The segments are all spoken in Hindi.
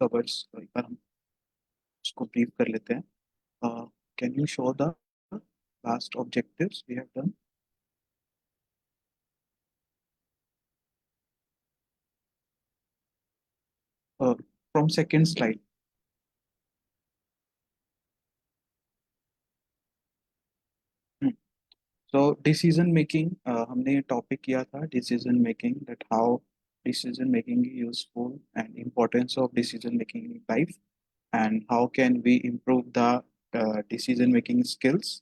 कवर्स एक बार हम उसको ब्रीफ कर लेते हैं. Can you show the last objectives we have done from second slide. So decision making, हमने टॉपिक किया था decision making, that how decision making is useful and importance of decision making in life and how can we improve the decision making skills.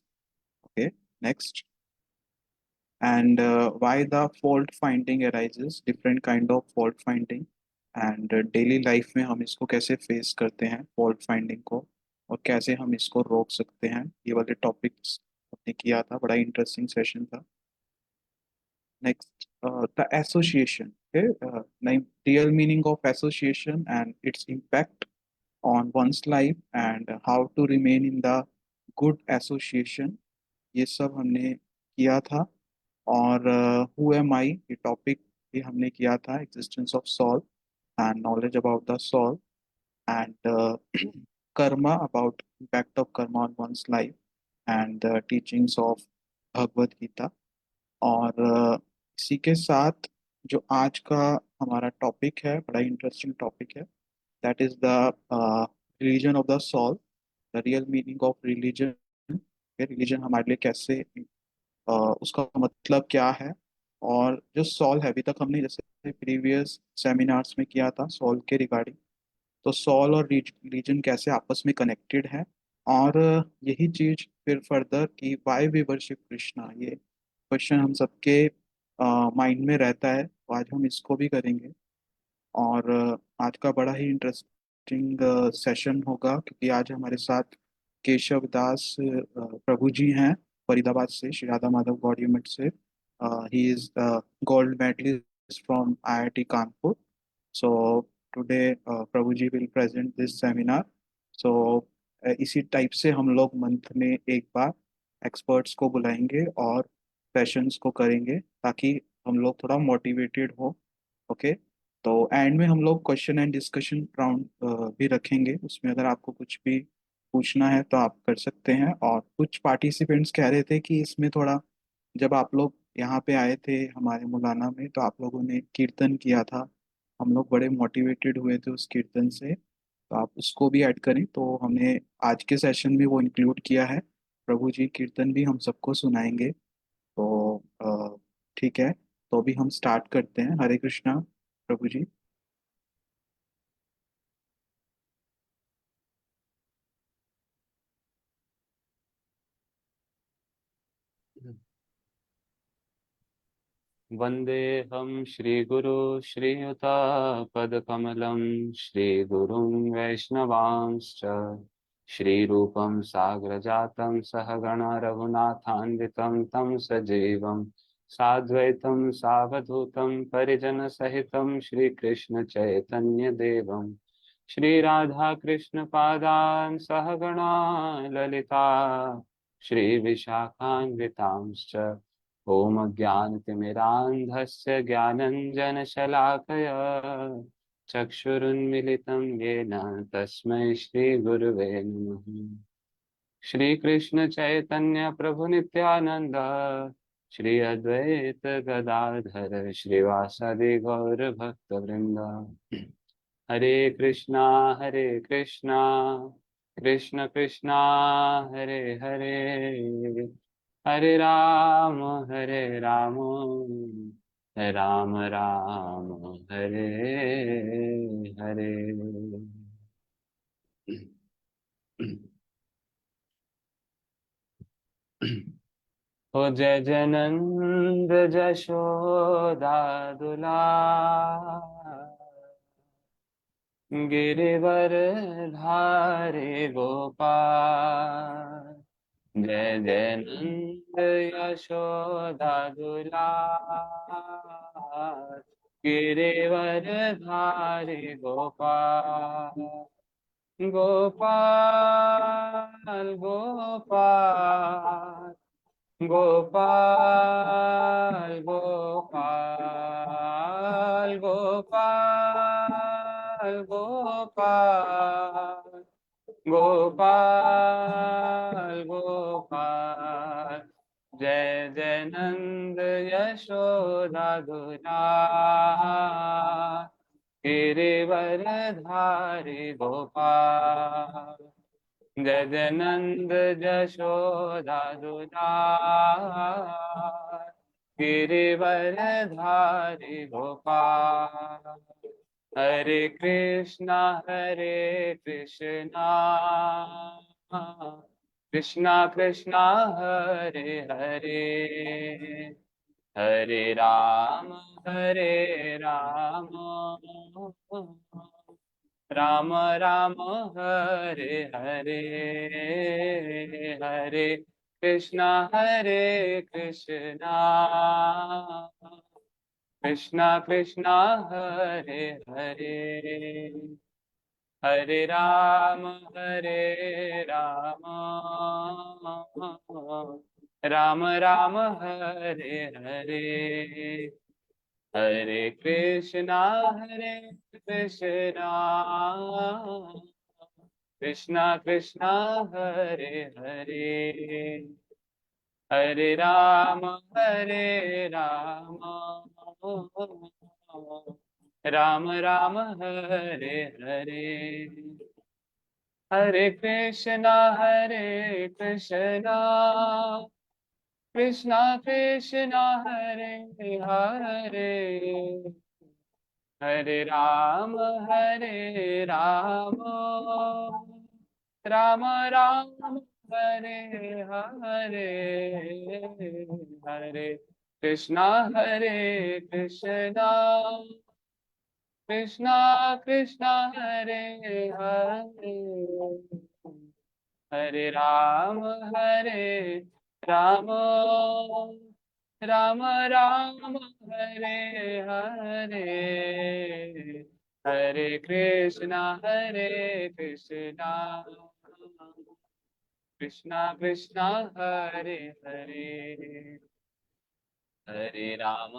Okay, next. And why the fault finding arises, different kind of fault finding, and daily life में हम इसको कैसे फेस करते हैं fault finding को, और कैसे हम इसको रोक सकते हैं. ये वाले टॉपिक्स हमने किया था, बड़ा इंटरेस्टिंग सेशन था. Next, the association. Okay, real meaning of association and its impact on one's life and how to remain in the good association, ये सब हमने किया था. और हु एम आई, ये टॉपिक भी हमने किया था, existence of soul and knowledge about the soul, and karma, about impact of karma on one's life, and teachings of Bhagavad Gita. और इसी के साथ जो आज का हमारा टॉपिक है, बड़ा इंटरेस्टिंग टॉपिक है, that is the religion of the soul, the real meaning of religion. Religion हमारे लिए कैसे, उसका मतलब क्या है. और जो सॉल है, अभी तक हमने जैसे प्रीवियस सेमिनार्स में किया था सॉल के रिगार्डिंग, तो सॉल और रिलीजन कैसे आपस में कनेक्टेड है. और यही चीज फिर फर्दर कि वाई वी वर्शिप कृष्णा, ये क्वेश्चन हम सबके माइंड में रहता है, तो आज हम इसको भी करेंगे. और आज का बड़ा ही इंटरेस्टिंग सेशन होगा, क्योंकि आज हमारे साथ केशव दास प्रभु जी हैं, फरीदाबाद से, श्री राधा माधव गौड़ी मठ से. He is gold medalist from IIT Kanpur. So today Prabhu ji will present this seminar. So इसी टाइप से हम लोग मंथ में एक बार एक्सपर्ट्स को बुलाएंगे और सेशंस को करेंगे, ताकि हम लोग थोड़ा मोटिवेटेड हो. ओके. तो एंड में हम लोग क्वेश्चन एंड डिस्कशन राउंड भी रखेंगे, उसमें अगर आपको कुछ भी पूछना है तो आप कर सकते हैं. और कुछ पार्टिसिपेंट्स कह रहे थे कि इसमें थोड़ा, जब आप लोग यहाँ पे आए थे हमारे मुलाना में, तो आप लोगों ने कीर्तन किया था, हम लोग बड़े मोटिवेटेड हुए थे उस कीर्तन से, तो आप उसको भी ऐड करें. तो हमने आज के सेशन में वो इंक्लूड किया है, प्रभु जी कीर्तन भी हम सबको सुनाएंगे. तो ठीक है, तो अभी हम स्टार्ट करते हैं. हरे कृष्णा प्रभु जी. वन्देऽहं श्रीगुरु श्रीयुतापदकमलं श्रीगुरुं वैष्णवांश्च श्रीरूपं साग्रजातं सहगण रघुनाथान्वितं तं सजीवं साद्वैतं सावधूतं परिजनसहितं श्रीकृष्णचैतन्यदेवं श्रीराधाकृष्णपादान् सहगणा ललिता श्रीविशाखान्वितांश्च ॐ अज्ञानतिमिरान्धस्य ज्ञानञ्जनशलाकया चक्षुरुन्मिलितं येन तस्मै श्रीगुरुवे नमः. श्रीकृष्ण चैतन्य प्रभु नित्यानन्द श्री अद्वैत गदाधर श्रीवासदि गौरभक्तवृन्द. हरे कृष्णा कृष्ण कृष्णा हरे हरे हरे राम राम राम हरे हरे. हो जय जय नंद जशोदा दुलार गिरिवर धारे गोपाल. जय जय नंद यशोदा दुलार गिरिवर धारे गोपाल. गोपाल गोपाल गोपाल गोपाल गोपाल गोपाल गोपाल गोपाल जय जय नंद यशोदा दुलार गिरिवर धारी गोपाल जय जय नंद यशोदा दुलार गिरिवर धारी गोपाल हरे कृष्णा कृष्णा कृष्णा हरे हरे हरे राम राम राम हरे हरे हरे कृष्णा कृष्णा कृष्णा हरे हरे हरे राम राम राम हरे हरे हरे कृष्णा कृष्णा कृष्णा हरे हरे हरे राम राम राम हरे हरे हरे कृष्णा कृष्णा कृष्णा हरे हरे हरे राम राम राम हरे हरे हरे कृष्णा कृष्णा कृष्णा हरे हरे हरे राम राम राम राम हरे हरे हरे कृष्णा कृष्णा कृष्णा हरे हरे हरे राम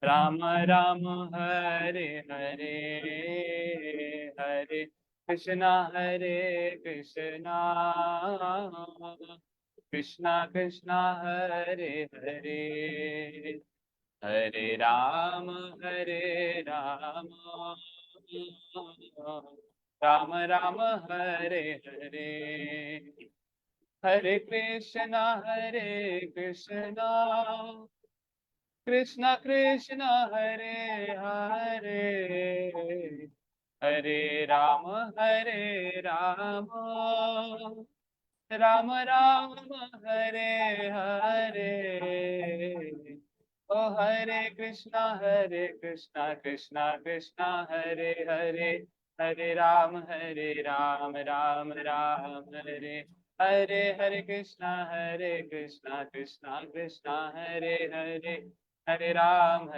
राम राम हरे हरे हरे कृष्णा कृष्णा कृष्णा हरे हरे हरे राम राम राम हरे हरे हरे कृष्णा कृष्णा कृष्णा हरे हरे हरे राम राम राम हरे हरे ओ हरे कृष्णा कृष्णा कृष्णा हरे हरे हरे राम राम राम हरे हरे हरे कृष्णा कृष्णा कृष्णा हरे हरे हरे राम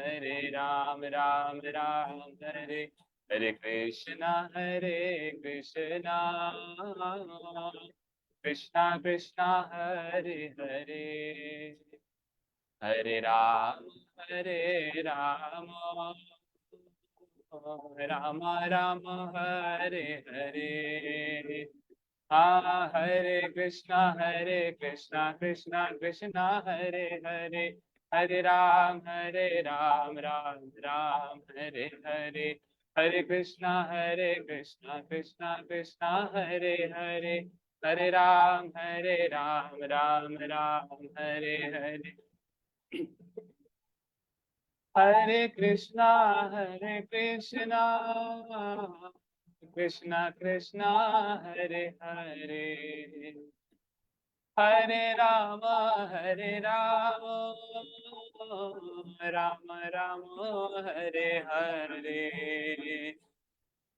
राम हरे हरे कृष्णा कृष्णा कृष्णा हरे हरे हरे राम राम राम हरे हरे हाँ हरे कृष्णा कृष्णा कृष्णा हरे हरे हरे राम राम हरे हरे हरे कृष्णा कृष्णा कृष्णा हरे हरे हरे राम राम हरे हरे हरे कृष्णा कृष्णा कृष्णा हरे हरे हरे राम राम राम हरे हरे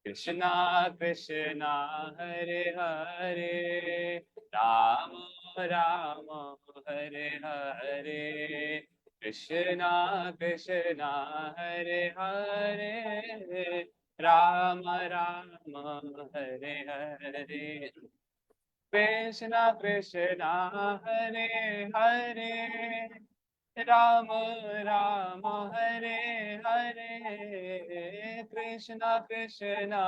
कृष्णा कृष्णा हरे हरे राम राम हरे हरे कृष्णा कृष्णा हरे हरे राम राम हरे हरे कृष्णा कृष्णा हरे हरे राम राम हरे हरे, कृष्ण कृष्ण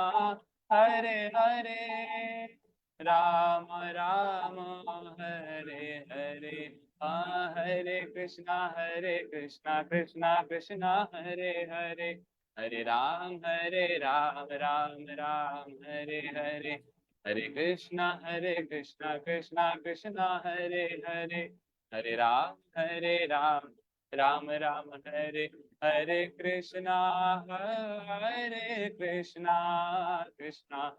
हरे हरे, राम राम हरे हरे, हरे कृष्णा कृष्णा कृष्णा हरे हरे, हरे राम राम राम हरे हरे, हरे कृष्णा कृष्णा कृष्णा हरे हरे, हरे राम राम राम हरे हरे, कृष्णा कृष्णा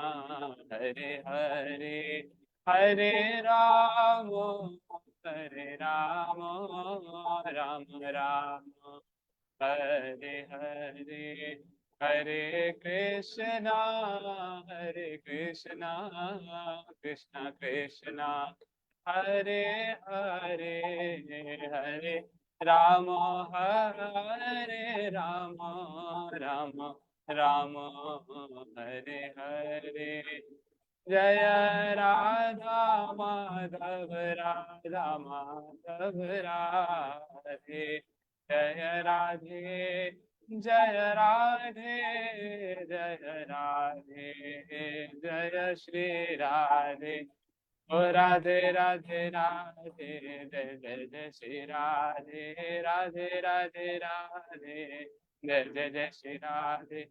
कृष्णा हरे हरे, हरे राम राम राम हरे हरे, हरे कृष्णा कृष्णा कृष्णा हरे हरे, हरे राम राम राम राम हरे हरे, जय राधा माधव राधा माधव राधे, जय राधे जय राधे, जय राधे जय श्री राधे, ओ राधे राधे राधे, जय जय जय श्री राधे, राधे राधे राधे, जय जय जय श्री राधे,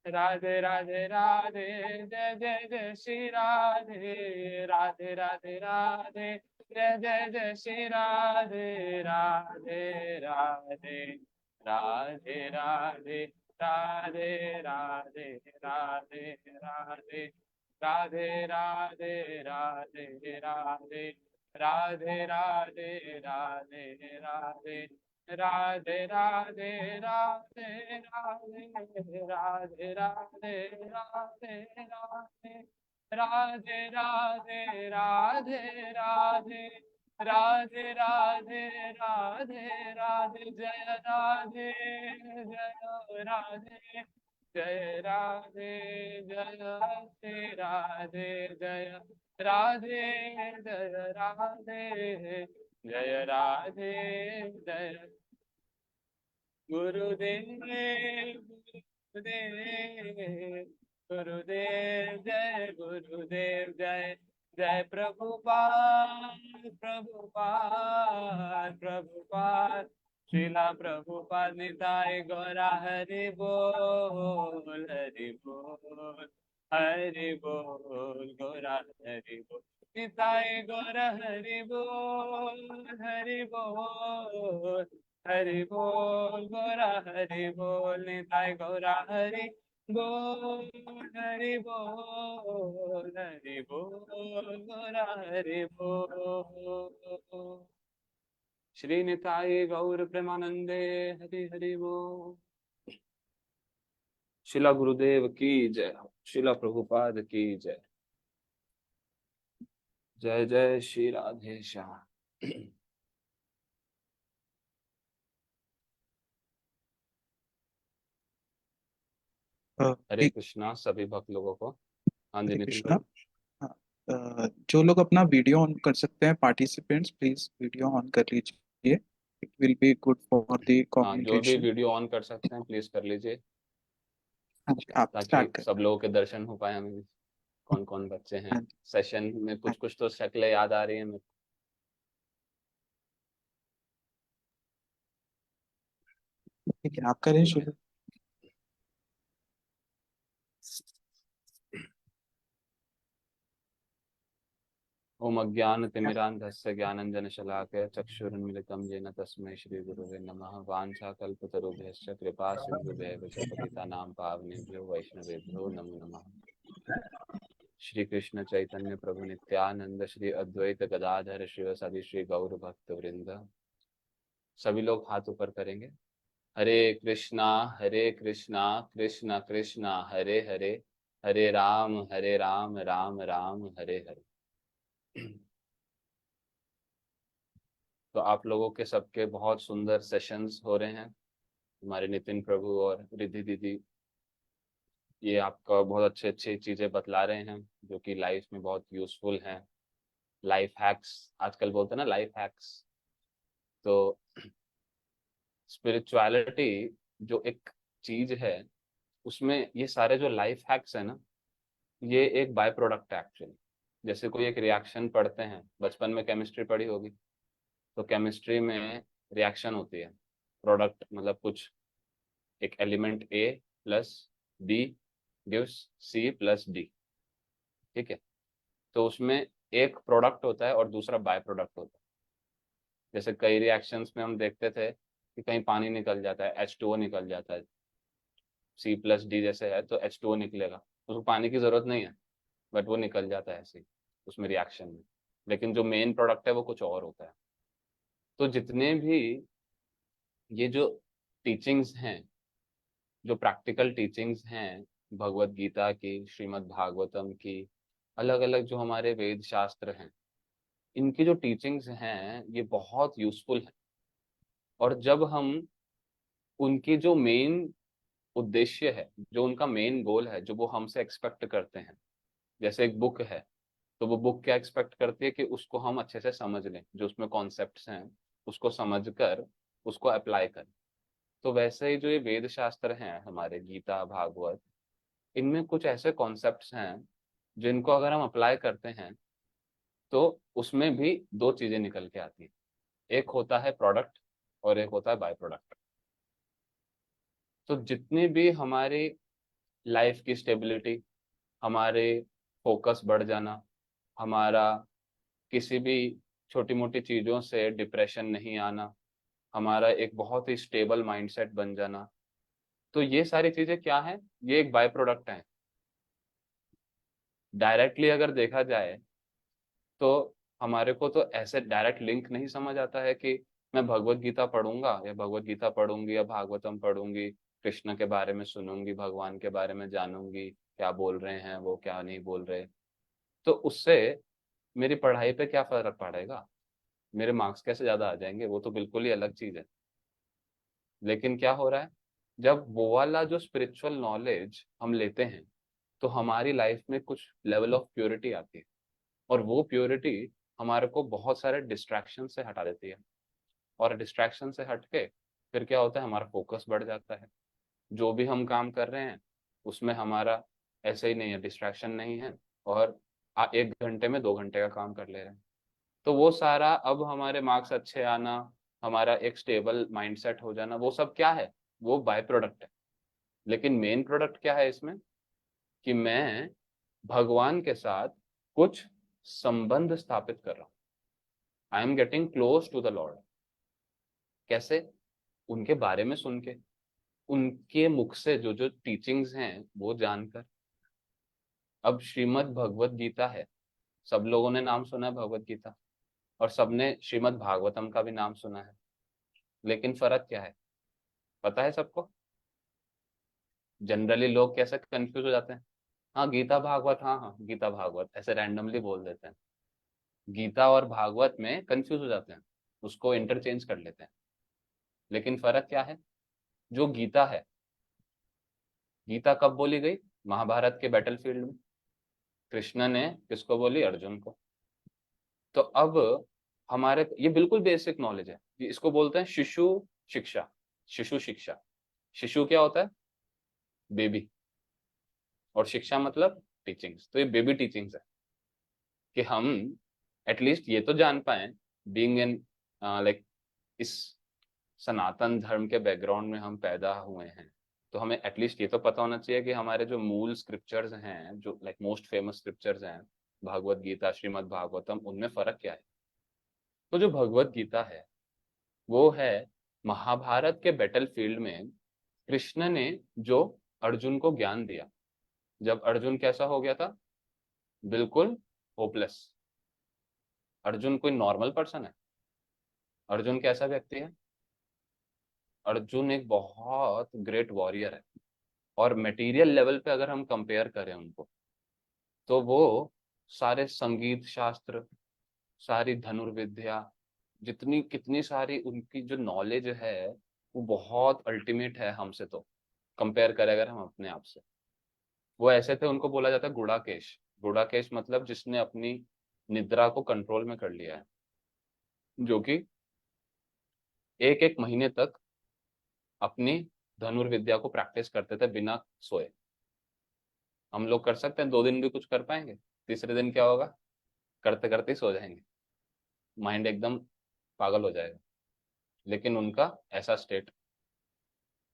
राधे राधे राधे, जय जय जय श्री राधे, राधे राधे राधे, जय जय जय श्री राधे, राधे राधे राधे राधे, राधे राधे राधे राधे, राधे राधे राधे राधे, राधे राधे राधे राधे, राधे राधे राधे राधे, राधे राधे राधे राधे, राधे राधे राधे राधे, राधे राधे राधे राधे, जय राधे जय राधे, जय राधे जय श्री राधे, जय राधे जय राधे, जय राधे जय गुरुदेव गुरुदेव, गुरुदेव जय गुरुदेव, जय जय प्रभुपाद प्रभुपाद प्रभुपाद, श्रीला प्रभुपाद निताय गौरा हरि बोल हरि बोल, हरि बोल गौरा हरि बोल, निताय गौरा हरि बोल हरि बोल, हरि बोल गौरा हरि बोल, निताय गौरा हरि बोल, हरि बोल हरि बोल गौरा हरि बोल, श्री निताय गौर प्रेमानंदे हरि हरि बोल। शिला गुरुदेव की जय, शिला प्रभुपाद की जय, जय जय श्री राधे श्याम। हरे ठीक। कृष्णा सभी भक्त लोगों को। हाँ जी हरे नितिन कृष्णा। प्रभु। हाँ, जो लोग अपना वीडियो ऑन कर सकते हैं, पार्टिसिपेंट्स प्लीज वीडियो ऑन कर लीजिए। It will be good for the हाँ जो भी कम्युनिकेशन। वीडियो ऑन कर सकते हैं प्लीज कर लीजिए, हाँ जी, आप ताकि स्टार्ट करें। सब लोगों के दर्शन हो पाए हमें। कौन कौन बच्चे हैं हाँ जी। सेशन में, हाँ कुछ कुछ तो शक्लें याद आ रही है मेरे जी, ठीक है, आप करें ठीक है। शुरू। ओम अज्ञानतिमिरान्धस्य ज्ञानञ्जनशलाकया चक्षुरुन्मिलितं येन तस्मै श्रीगुरुवे नमः। वाञ्छाकल्पतरुभ्यश्च कृपा सिन्धुभ्यैव च पतितानां पावनेभ्यो वैष्णवेभ्यो नमो नमः। श्री कृष्ण चैतन्य प्रभु नित्यानंद, श्री अद्वैत गदाधर शिवसदि श्री गौर भक्त वृंद। सभी लोग हाथ ऊपर करेंगे। हरे कृष्णा कृष्णा कृष्णा हरे हरे, हरे राम राम राम हरे हरे। तो आप लोगों के सबके बहुत सुंदर सेशंस हो रहे हैं। हमारे नितिन प्रभु और रिद्धि दीदी ये आपका बहुत अच्छे अच्छे चीजें बतला रहे हैं जो कि लाइफ में बहुत यूजफुल हैं। लाइफ हैक्स आजकल बोलते हैं ना, लाइफ हैक्स। तो स्पिरिचुअलिटी जो एक चीज है, उसमें ये सारे जो लाइफ हैक्स है ना, ये एक बाय प्रोडक्ट है एक्चुअली। जैसे कोई एक रिएक्शन पढ़ते हैं, बचपन में केमिस्ट्री पढ़ी होगी, तो केमिस्ट्री में रिएक्शन होती है, प्रोडक्ट मतलब कुछ एक element A plus B gives C plus D, ठीक है। तो उसमें एक प्रोडक्ट होता है और दूसरा बाय प्रोडक्ट होता है। जैसे कई रिएक्शंस में हम देखते थे कि कहीं पानी निकल जाता है, H2O निकल जाता है, सी प्लस डी जैसे है तो H2O निकलेगा, उसको पानी की जरूरत नहीं है, बट वो निकल जाता है ऐसे ही उसमें रिएक्शन में। लेकिन जो मेन प्रोडक्ट है वो कुछ और होता है। तो जितने भी ये जो टीचिंग्स हैं, जो प्रैक्टिकल टीचिंग्स हैं, भगवत गीता की, श्रीमद् भागवतम की, अलग अलग जो हमारे वेद शास्त्र हैं, इनकी जो टीचिंग्स हैं ये बहुत यूजफुल है। और जब हम उनकी जो मेन उद्देश्य है, जो उनका मेन गोल है, जो वो हमसे एक्सपेक्ट करते हैं, जैसे एक बुक है, तो वो बुक क्या एक्सपेक्ट करती है कि उसको हम अच्छे से समझ लें, जो उसमें कॉन्सेप्ट्स हैं उसको समझकर उसको अप्लाई करें। तो वैसे ही जो ये वेद शास्त्र हैं हमारे, गीता भागवत, इनमें कुछ ऐसे कॉन्सेप्ट्स हैं जिनको अगर हम अप्लाई करते हैं तो उसमें भी दो चीजें निकल के आती हैं। एक होता है प्रोडक्ट और एक होता है बाय प्रोडक्ट। तो जितनी भी हमारी लाइफ की स्टेबिलिटी, हमारे फोकस बढ़ जाना, हमारा किसी भी छोटी मोटी चीज़ों से डिप्रेशन नहीं आना, हमारा एक बहुत ही स्टेबल माइंडसेट बन जाना, तो ये सारी चीज़ें क्या हैं? ये एक बाय प्रोडक्ट हैं। डायरेक्टली अगर देखा जाए तो हमारे को तो ऐसे डायरेक्ट लिंक नहीं समझ आता है कि मैं भगवत गीता पढ़ूंगा या भगवत गीता पढ़ूंगी या भागवतम पढ़ूंगी, कृष्ण के बारे में सुनूंगी, भगवान के बारे में जानूंगी, क्या बोल रहे हैं वो, क्या नहीं बोल रहे, तो उससे मेरी पढ़ाई पे क्या फर्क पड़ेगा, मेरे मार्क्स कैसे ज्यादा आ जाएंगे, वो तो बिल्कुल ही अलग चीज है। लेकिन क्या हो रहा है, जब वो वाला जो स्पिरिचुअल नॉलेज हम लेते हैं तो हमारी लाइफ में कुछ लेवल ऑफ प्योरिटी आती है, और वो प्योरिटी हमारे को बहुत सारे डिस्ट्रैक्शन से हटा देती है। और डिस्ट्रैक्शन से हट के फिर क्या होता है, हमारा फोकस बढ़ जाता है। जो भी हम काम कर रहे हैं उसमें हमारा ऐसे ही नहीं है, डिस्ट्रैक्शन नहीं है, और 1 घंटे में 2 घंटे का काम कर ले रहे हैं। तो वो सारा, अब हमारे मार्क्स अच्छे आना, हमारा एक स्टेबल माइंडसेट हो जाना, वो सब क्या है, वो बाय प्रोडक्ट है। लेकिन मेन प्रोडक्ट क्या है इसमें, कि मैं भगवान के साथ कुछ संबंध स्थापित कर रहा हूँ। I am getting close to the lord. कैसे? उनके बारे में सुन के, उनके मुख से जो जो टीचिंग्स हैं वो जानकर। अब श्रीमद् भगवत गीता है, सब लोगों ने नाम सुना है भगवत गीता, और सबने श्रीमद् भागवतम का भी नाम सुना है। लेकिन फर्क क्या है, पता है सबको? जनरली लोग कैसे कंफ्यूज हो जाते हैं, हाँ गीता भागवत, हाँ हाँ गीता भागवत, ऐसे रैंडमली बोल देते हैं। गीता और भागवत में कंफ्यूज हो जाते हैं, उसको इंटरचेंज कर लेते हैं। लेकिन फर्क क्या है, जो गीता है, गीता कब बोली गई? महाभारत के बैटलफील्ड में। कृष्ण ने किसको बोली? अर्जुन को। तो अब हमारे, ये बिल्कुल बेसिक नॉलेज है, इसको बोलते हैं शिशु शिक्षा। शिशु शिक्षा, शिशु क्या होता है? बेबी। और शिक्षा मतलब टीचिंग्स, तो ये बेबी टीचिंग्स है, कि हम एटलीस्ट ये तो जान पाए, बीइंग इन लाइक इस सनातन धर्म के बैकग्राउंड में हम पैदा हुए हैं, तो हमें एटलीस्ट ये तो पता होना चाहिए कि हमारे जो मूल स्क्रिप्चर्स हैं, जो लाइक मोस्ट फेमस स्क्रिप्चर्स हैं, भागवत गीता, श्रीमद् भागवतम, उनमें फर्क क्या है। तो जो भगवत गीता है वो है महाभारत के बैटलफील्ड में कृष्ण ने जो अर्जुन को ज्ञान दिया, जब अर्जुन कैसा हो गया था, बिल्कुल होपलेस। अर्जुन कोई नॉर्मल पर्सन है? अर्जुन कैसा व्यक्ति है? अर्जुन एक बहुत ग्रेट वॉरियर है। और मटेरियल लेवल पे अगर हम कंपेयर करें उनको, तो वो सारे संगीत शास्त्र, सारी धनुर्विद्या, जितनी कितनी सारी उनकी जो नॉलेज है, वो बहुत अल्टीमेट है हमसे, तो कंपेयर करें अगर हम अपने आप से। वो ऐसे थे, उनको बोला जाता है गुड़ाकेश। गुड़ाकेश मतलब जिसने अपनी निद्रा को कंट्रोल में कर लिया है, जो कि एक एक महीने तक अपनी धनुर्विद्या को प्रैक्टिस करते थे बिना सोए। हम लोग कर सकते हैं, 2 दिन भी कुछ कर पाएंगे, तीसरे दिन क्या होगा, करते करते ही सो जाएंगे, माइंड एकदम पागल हो जाएगा। लेकिन उनका ऐसा स्टेट।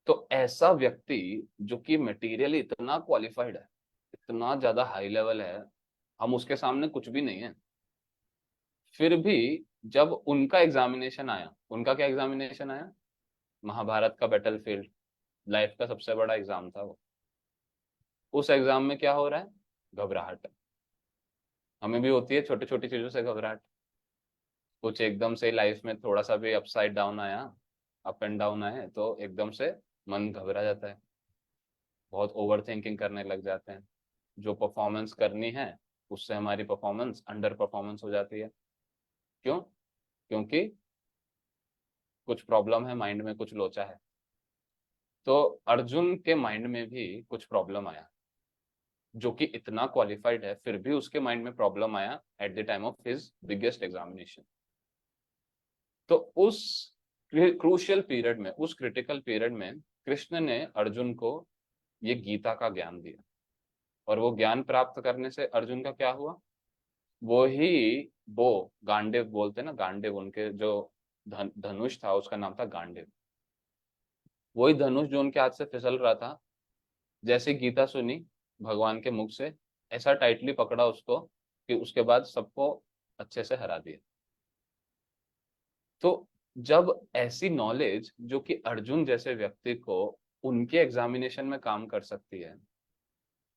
तो ऐसा व्यक्ति जो कि मटेरियली इतना क्वालिफाइड है, इतना ज्यादा हाई लेवल है, हम उसके सामने कुछ भी नहीं है, फिर भी जब उनका एग्जामिनेशन आया, उनका क्या एग्जामिनेशन आया, महाभारत का बैटलफील्ड, लाइफ का सबसे बड़ा एग्जाम था वो। उस एग्जाम में क्या हो रहा है, घबराहट। हमें भी होती है छोटी छोटी चीजों से घबराहट। कुछ एकदम से लाइफ में थोड़ा सा भी अपसाइड डाउन आया, अप एंड डाउन आए, तो एकदम से मन घबरा जाता है, बहुत ओवर थिंकिंग करने लग जाते हैं। जो परफॉर्मेंस करनी है उससे हमारी परफॉर्मेंस अंडर परफॉर्मेंस हो जाती है। क्यों? क्योंकि कुछ प्रॉब्लम है माइंड में, कुछ लोचा है। तो अर्जुन के माइंड में भी कुछ प्रॉब्लम आया, जो कि इतना क्वालिफाइड है फिर भी उसके माइंड में प्रॉब्लम आया at the time of his biggest examination. तो उस क्रूशियल पीरियड में, उस क्रिटिकल पीरियड में कृष्ण ने अर्जुन को ये गीता का ज्ञान दिया। और वो ज्ञान प्राप्त करने से अर्जुन का क्या हुआ, वो ही वो गांडीव बोलते ना, गांडीव, उनके जो धनुष था उसका नाम था गांडीव। वही धनुष जो उनके हाथ से फिसल रहा था, जैसे गीता सुनी भगवान के मुख से, ऐसा टाइटली पकड़ा उसको कि उसके बाद सबको अच्छे से हरा दिया। तो जब ऐसी नॉलेज जो कि अर्जुन जैसे व्यक्ति को उनके एग्जामिनेशन में काम कर सकती है,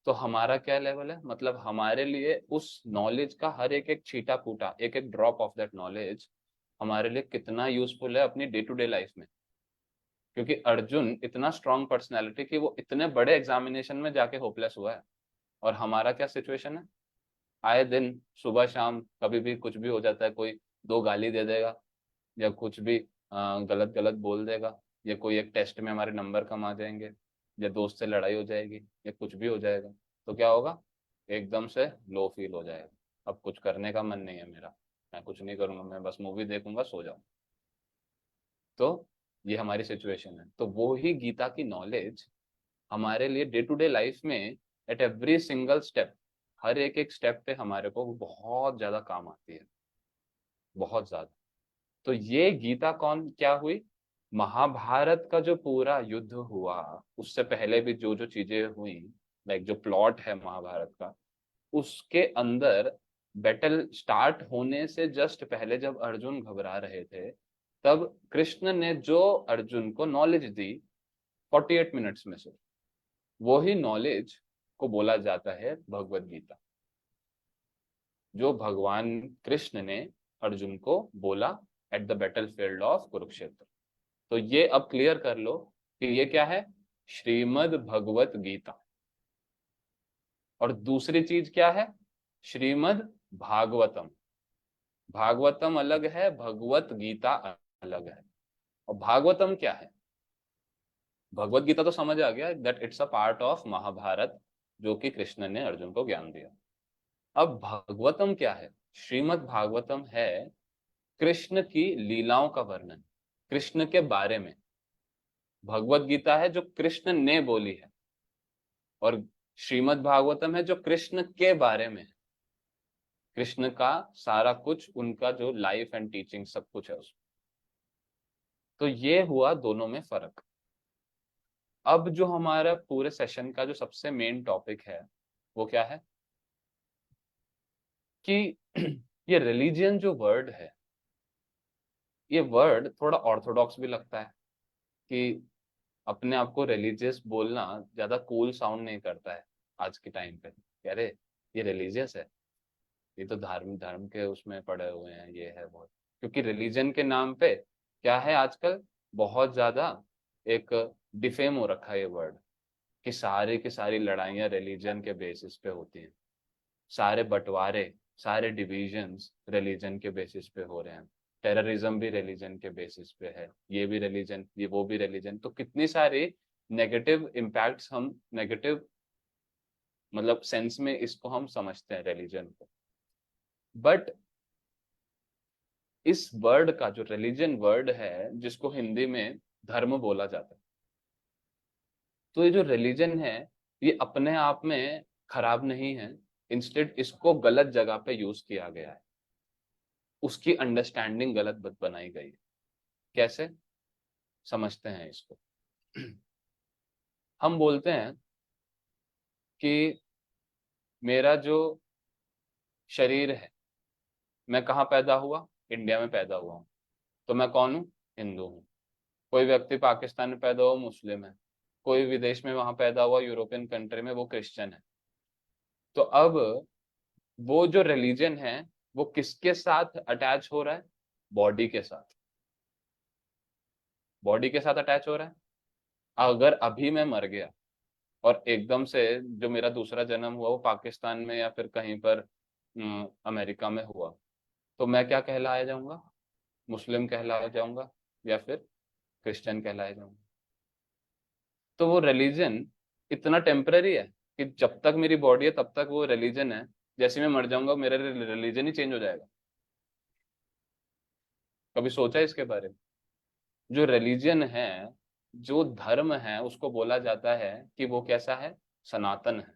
तो हमारा क्या लेवल है, मतलब हमारे लिए उस नॉलेज का हर एक एक छीटा फूटा, एक एक ड्रॉप ऑफ दैट नॉलेज हमारे लिए कितना यूजफुल है अपनी डे टू डे लाइफ में। क्योंकि अर्जुन इतना स्ट्रांग पर्सनैलिटी कि वो इतने बड़े एग्जामिनेशन में जाके होपलेस हुआ है। और हमारा क्या सिचुएशन है, आए दिन सुबह शाम कभी भी कुछ भी हो जाता है, कोई दो गाली दे देगा, या कुछ भी गलत गलत बोल देगा, या कोई एक टेस्ट में हमारे नंबर कम आ जाएंगे, या दोस्त से लड़ाई हो जाएगी, या कुछ भी हो जाएगा, तो क्या होगा, एकदम से लो फील हो जाएगा। अब कुछ करने का मन नहीं है मेरा, मैं कुछ नहीं करूंगा, मैं बस मूवी देखूंगा, सो जाऊं। तो ये हमारी सिचुएशन है। तो वो ही गीता की नॉलेज हमारे लिए डे टू डे लाइफ में एट एवरी सिंगल स्टेप, हर एक एक स्टेप पे हमारे को बहुत ज्यादा काम आती है, बहुत ज्यादा। तो ये गीता कौन क्या हुई, महाभारत का जो पूरा युद्ध हुआ, उससे पहले भी जो जो चीजें हुई, लाइक जो प्लॉट है महाभारत का, उसके अंदर बैटल स्टार्ट होने से जस्ट पहले जब अर्जुन घबरा रहे थे, तब कृष्ण ने जो अर्जुन को नॉलेज दी 48 मिनट्स में से, वो ही नॉलेज को बोला जाता है भगवत गीता, जो भगवान कृष्ण ने अर्जुन को बोला at the battle field of Kurukshetra. तो ये अब क्लियर कर लो कि ये क्या है, श्रीमद् भगवत गीता। और दूसरी चीज क्या है, श्रीमद् भागवतम। भागवतम अलग है, भगवत गीता अलग है। और भागवतम क्या है, भगवत गीता तो समझ आ गया that it's a part of Mahabharata, जो कि कृष्ण ने अर्जुन को ज्ञान दिया। अब भागवतम क्या है, श्रीमद् भागवतम है कृष्ण की लीलाओं का वर्णन, कृष्ण के बारे में। भगवत गीता है जो कृष्ण ने बोली है, और श्रीमद् भागवतम है जो कृष्ण के बारे में है। कृष्ण का सारा कुछ, उनका जो लाइफ एंड टीचिंग सब कुछ है उसमें। तो ये हुआ दोनों में फर्क। अब जो हमारा पूरे सेशन का जो सबसे मेन टॉपिक है वो क्या है, कि ये रिलीजियन जो वर्ड है, ये वर्ड थोड़ा ऑर्थोडॉक्स भी लगता है, कि अपने आप को रिलीजियस बोलना ज्यादा कूल साउंड नहीं करता है आज के टाइम पे, कह रहे ये रिलीजियस है, ये तो धर्म धर्म के उसमें पड़े हुए हैं, ये है बहुत। क्योंकि रिलीजन के नाम पे क्या है आजकल, बहुत ज्यादा एक डिफेम हो रखा है ये वर्ड, कि सारी की सारी लड़ाइयाँ रिलीजन के बेसिस पे होती हैं, सारे बंटवारे, सारे डिविजन्स रिलीजन के बेसिस पे हो रहे हैं, टेररिज्म भी रिलीजन के बेसिस पे है, ये भी रिलीजन, ये वो भी रिलीजन। तो कितनी सारी नेगेटिव इम्पैक्ट्स, हम नेगेटिव मतलब सेंस में इसको हम समझते हैं रिलीजन को। बट इस वर्ड का जो रिलीजन वर्ड है, जिसको हिंदी में धर्म बोला जाता है, तो ये जो रिलीजन है ये अपने आप में खराब नहीं है, इंस्टेड इसको गलत जगह पे यूज किया गया है, उसकी अंडरस्टैंडिंग गलत बनाई गई है। कैसे समझते हैं इसको? हम बोलते हैं कि मेरा जो शरीर है, मैं कहाँ पैदा हुआ? इंडिया में पैदा हुआ हूँ, तो मैं कौन हूँ? हिंदू हूँ। कोई व्यक्ति पाकिस्तान में पैदा हुआ, मुस्लिम है। कोई विदेश में वहां पैदा हुआ, यूरोपियन कंट्री में, वो क्रिश्चियन है। तो अब वो जो रिलीजन है वो किसके साथ अटैच हो रहा है? बॉडी के साथ। बॉडी के साथ अटैच हो रहा है। अगर अभी मैं मर गया और एकदम से जो मेरा दूसरा जन्म हुआ वो पाकिस्तान में या फिर कहीं पर अमेरिका में हुआ, तो मैं क्या कहलाया जाऊंगा? मुस्लिम कहलाया जाऊंगा या फिर क्रिश्चियन कहलाया जाऊंगा। तो वो रिलीजन इतना टेम्पररी है कि जब तक मेरी बॉडी है तब तक वो रिलीजन है, जैसे मैं मर जाऊंगा मेरा रिलीजन ही चेंज हो जाएगा। कभी सोचा इसके बारे में? जो रिलीजन है, जो धर्म है, उसको बोला जाता है कि वो कैसा है? सनातन है।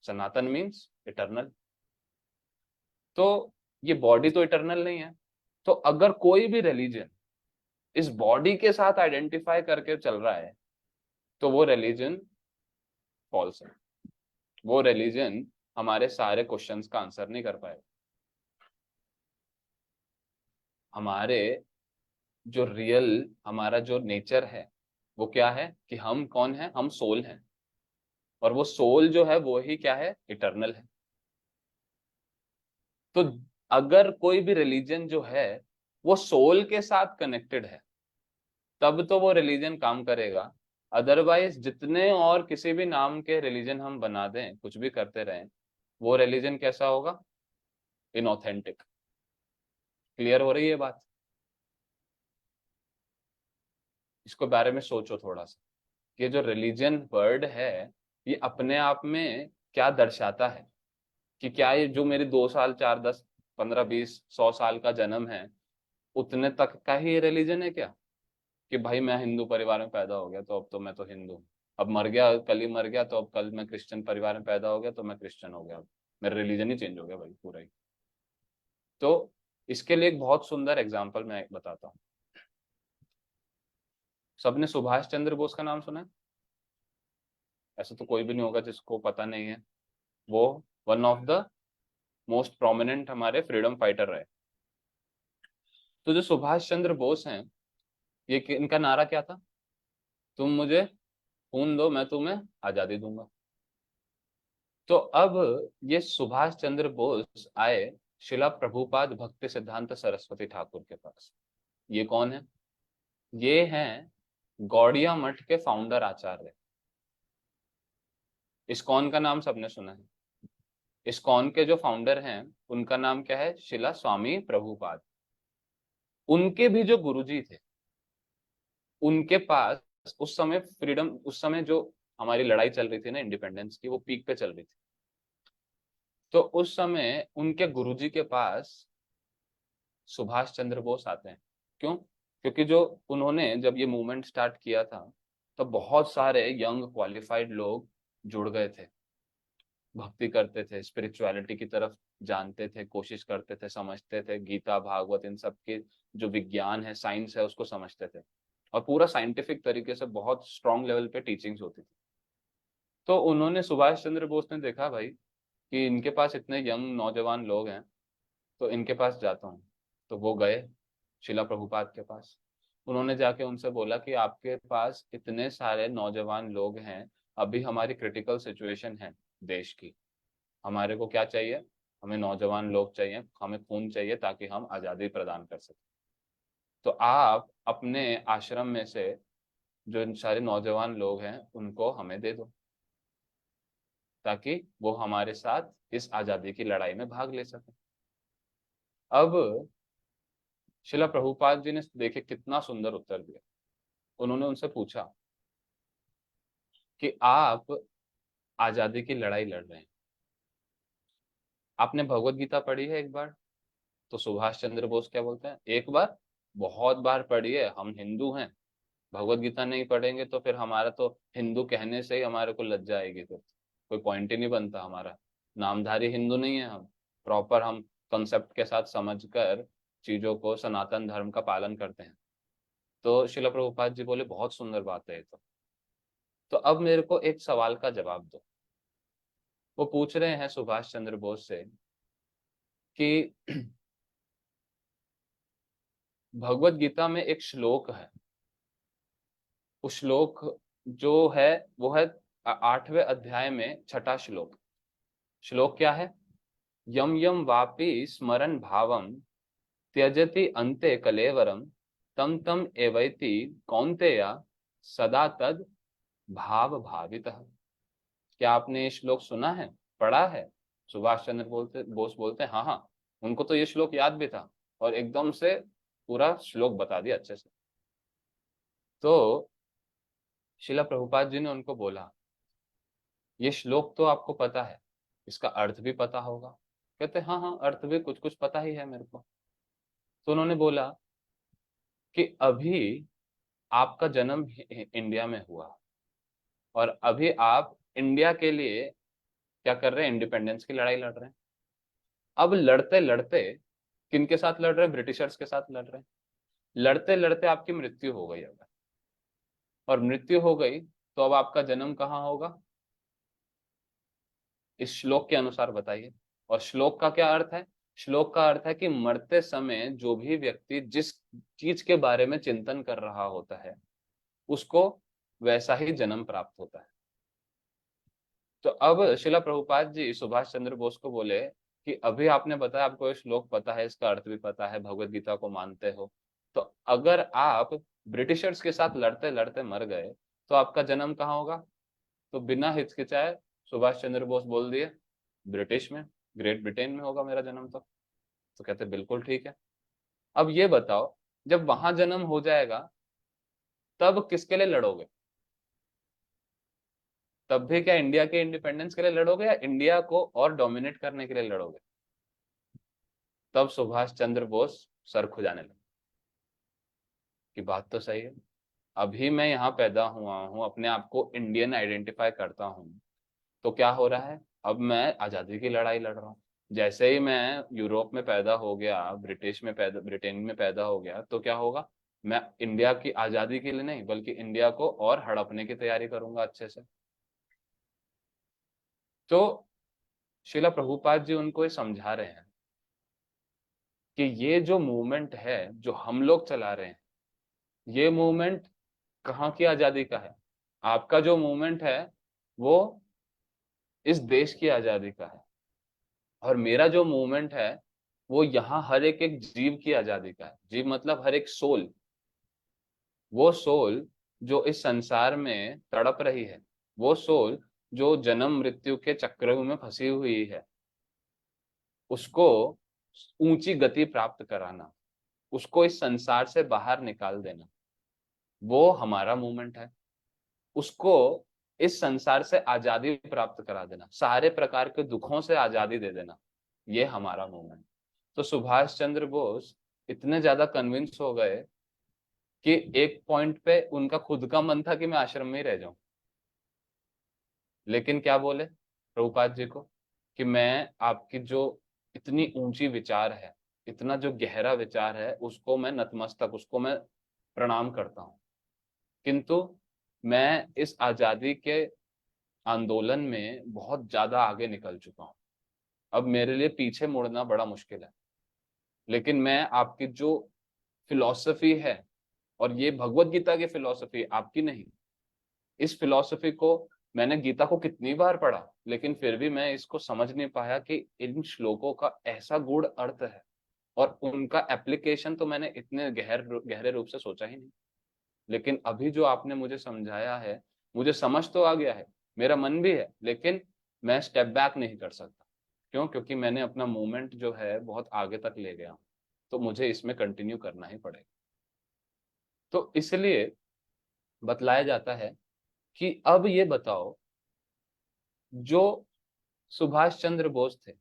सनातन मीन्स इटर्नल। तो ये बॉडी तो इटर्नल नहीं है। तो अगर कोई भी रिलीजन इस बॉडी के साथ आइडेंटिफाई करके चल रहा है तो वो रिलीजन फॉल्स है। वो रिलीजन हमारे सारे क्वेश्चंस का आंसर नहीं कर पाएगा। हमारे जो रियल, हमारा जो नेचर है वो क्या है कि हम कौन है? हम सोल हैं। और वो सोल जो है वो ही क्या है? इटर्नल है। तो अगर कोई भी रिलीजन जो है वो सोल के साथ कनेक्टेड है तब तो वो रिलीजन काम करेगा। अदरवाइज जितने और किसी भी नाम के रिलीजन हम बना दें, कुछ भी करते रहें, वो रिलीजन कैसा होगा? इनऑथेंटिक। क्लियर हो रही है बात? इसको बारे में सोचो थोड़ा सा। ये जो रिलीजन वर्ड है ये अपने आप में क्या दर्शाता है? कि क्या ये जो मेरे 2 साल, 4, 10, 15, 20, 100 साल का जन्म है उतने तक का ही रिलीजन है क्या? कि भाई मैं हिंदू परिवार में पैदा हो गया तो अब तो मैं तो हिंदू हूँ। अब मर गया, कल ही मर गया, तो अब कल मैं क्रिश्चियन परिवार में पैदा हो गया तो मैं क्रिश्चियन हो गया। अब मेरा रिलीजन ही चेंज हो गया भाई पूरा ही। तो इसके लिए एक बहुत सुंदर एग्जाम्पल मैं बताता हूँ। सबने सुभाष चंद्र बोस का नाम सुना है? ऐसा तो कोई भी नहीं होगा जिसको पता नहीं है। वो one of the most prominent हमारे फ्रीडम फाइटर रहे। तो जो सुभाष चंद्र बोस हैं, ये इनका नारा क्या था? तुम मुझे खून दो, मैं तुम्हें आजादी दूंगा। तो अब ये सुभाष चंद्र बोस आए शिला प्रभुपाद भक्ति सिद्धांत सरस्वती ठाकुर के पास। ये कौन है? ये हैं गौड़िया मठ के फाउंडर आचार्य। इस्कॉन का नाम सबने सुना है। इस्कॉन के जो फाउंडर हैं उनका नाम क्या है? शिला स्वामी प्रभुपाद। उनके भी जो गुरुजी थे, उनके पास उस समय फ्रीडम, उस समय जो हमारी लड़ाई चल रही थी ना इंडिपेंडेंस की, वो पीक पे चल रही थी। तो उस समय उनके गुरुजी के पास सुभाष चंद्र बोस आते हैं। क्यों? क्योंकि जो उन्होंने जब ये मूवमेंट स्टार्ट किया था तो बहुत सारे यंग क्वालिफाइड लोग जुड़ गए थे, भक्ति करते थे, स्पिरिचुअलिटी की तरफ जानते थे, कोशिश करते थे, समझते थे, गीता भागवत इन सब के जो विज्ञान है, साइंस है, उसको समझते थे। और पूरा साइंटिफिक तरीके से बहुत स्ट्रॉन्ग लेवल पे टीचिंग्स होती थी। तो उन्होंने, सुभाष चंद्र बोस ने देखा भाई कि इनके पास इतने यंग नौजवान लोग हैं, तो इनके पास जाता हूँ। तो वो गए शिला प्रभुपाद के पास। उन्होंने जाके उनसे बोला कि आपके पास इतने सारे नौजवान लोग हैं, अभी हमारी क्रिटिकल सिचुएशन है देश की, हमारे को क्या चाहिए? हमें नौजवान लोग चाहिए, हमें खून चाहिए ताकि हम आज़ादी प्रदान कर सकें। तो आप अपने आश्रम में से जो इन सारे नौजवान लोग हैं उनको हमें दे दो, ताकि वो हमारे साथ इस आज़ादी की लड़ाई में भाग ले सकें। अब शिला प्रभुपाद जी ने देखे कितना सुंदर उत्तर दिया। उन्होंने उनसे पूछा कि आप आज़ादी की लड़ाई लड़ रहे हैं, आपने भगवत गीता पढ़ी है एक बार? तो सुभाष चंद्र बोस क्या बोलते हैं, एक बार, बहुत बार पढ़िए, हम हिंदू हैं, भगवत गीता नहीं पढ़ेंगे तो फिर हमारा तो हिंदू कहने से ही हमारे को लज्जा आएगी, फिर कोई पॉइंट ही नहीं बनता हमारा, नामधारी हिंदू नहीं है हम, प्रॉपर हम कंसेप्ट के साथ समझकर चीजों को, सनातन धर्म का पालन करते हैं। तो शिला प्रभुपाद जी बोले बहुत सुंदर बात है ये तो अब मेरे को एक सवाल का जवाब दो। वो पूछ रहे हैं सुभाष चंद्र बोस से कि भगवत गीता में एक श्लोक है, उस श्लोक जो है वो है 8वें अध्याय में 6ठा श्लोक। श्लोक क्या है, यम यम वापि स्मरण भावम त्यजति अन्ते कलेवरम तम तम एवैति कौन्तेय सदा तद भाव भावितः। क्या आपने ये श्लोक सुना है, पढ़ा है? सुभाष चंद्र बोस बोलते हैं हाँ हाँ, उनको तो ये श्लोक याद भी था और एकदम से पूरा श्लोक बता दिया अच्छे से। तो शिला प्रभुपाद जी ने उनको बोला, ये श्लोक तो आपको पता है, इसका अर्थ भी पता होगा? कहते हाँ हाँ, अर्थ भी कुछ कुछ पता ही है मेरे को। तो उन्होंने बोला कि अभी आपका जन्म इंडिया में हुआ और अभी आप इंडिया के लिए क्या कर रहे हैं, इंडिपेंडेंस की लड़ाई लड़ रहे हैं। अब लड़ते लड़ते किनके साथ लड़ रहे हैं, ब्रिटिशर्स के साथ लड़ रहे हैं। लड़ते लड़ते आपकी मृत्यु हो गई अगर, और मृत्यु हो गई तो अब आपका जन्म कहाँ होगा, इस श्लोक के अनुसार बताइए। और श्लोक का क्या अर्थ है, श्लोक का अर्थ है कि मरते समय जो भी व्यक्ति जिस चीज के बारे में चिंतन कर रहा होता है उसको वैसा ही जन्म प्राप्त होता है। तो अब शिला प्रभुपाद जी सुभाष चंद्र बोस को बोले कि अभी आपने बताया आपको ये श्लोक पता है, इसका अर्थ भी पता है, भगवत गीता को मानते हो, तो अगर आप ब्रिटिशर्स के साथ लड़ते लड़ते मर गए तो आपका जन्म कहाँ होगा? तो बिना हिचकिचाए सुभाष चंद्र बोस बोल दिए, ब्रिटिश में, ग्रेट ब्रिटेन में होगा मेरा जन्म। तो कहते बिल्कुल ठीक है। अब ये बताओ, जब वहां जन्म हो जाएगा तब किसके लिए लड़ोगे? तब भी क्या इंडिया के इंडिपेंडेंस के लिए लड़ोगे या इंडिया को और डोमिनेट करने के लिए लड़ोगे? तब सुभाष चंद्र बोस सर खुजाने लगे कि बात तो सही है, अभी मैं यहाँ पैदा हुआ हूँ, अपने आप को इंडियन आइडेंटिफाई करता हूँ, तो क्या हो रहा है, अब मैं आजादी की लड़ाई लड़ रहा हूँ। जैसे ही मैं यूरोप में पैदा हो गया, ब्रिटेन में पैदा हो गया, तो क्या होगा, मैं इंडिया की आजादी के लिए नहीं बल्कि इंडिया को और हड़पने की तैयारी करूंगा अच्छे से। तो शिला प्रभुपाद जी उनको ये समझा रहे हैं कि ये जो मूवमेंट है जो हम लोग चला रहे हैं, ये मूवमेंट कहाँ की आजादी का है? आपका जो मूवमेंट है वो इस देश की आजादी का है, और मेरा जो मूवमेंट है वो यहाँ हर एक एक जीव की आजादी का है। जीव मतलब हर एक सोल, वो सोल जो इस संसार में तड़प रही है, वो सोल जो जन्म मृत्यु के चक्रव्यूह में फंसी हुई है, उसको ऊंची गति प्राप्त कराना, उसको इस संसार से बाहर निकाल देना, वो हमारा मूवमेंट है। उसको इस संसार से आजादी प्राप्त करा देना, सारे प्रकार के दुखों से आजादी दे देना, ये हमारा मूवमेंट। तो सुभाष चंद्र बोस इतने ज्यादा कन्विंस हो गए कि एक पॉइंट पे उनका खुद का मन था कि मैं आश्रम में ही रह जाऊं, लेकिन क्या बोले प्रभुपाद जी को कि मैं आपकी जो इतनी ऊंची विचार है, इतना जो गहरा विचार है, उसको मैं नतमस्तक, उसको मैं प्रणाम करता हूँ, किंतु मैं इस आजादी के आंदोलन में बहुत ज्यादा आगे निकल चुका हूँ, अब मेरे लिए पीछे मुड़ना बड़ा मुश्किल है। लेकिन मैं आपकी जो फिलॉसफी है, और ये भगवत गीता की फिलॉसफी आपकी नहीं, इस फिलॉसफी को मैंने गीता को कितनी बार पढ़ा लेकिन फिर भी मैं इसको समझ नहीं पाया कि इन श्लोकों का ऐसा गूढ़ अर्थ है, और उनका एप्लीकेशन तो मैंने इतने गहरे रूप से सोचा ही नहीं। लेकिन अभी जो आपने मुझे समझाया है, मुझे समझ तो आ गया है, मेरा मन भी है, लेकिन मैं स्टेप बैक नहीं कर सकता। क्यों? क्योंकि मैंने अपना मूवमेंट जो है बहुत आगे तक ले गया, तो मुझे इसमें कंटिन्यू करना ही पड़ेगा। तो इसलिए बतलाया जाता है कि अब ये बताओ, जो सुभाष चंद्र बोस थे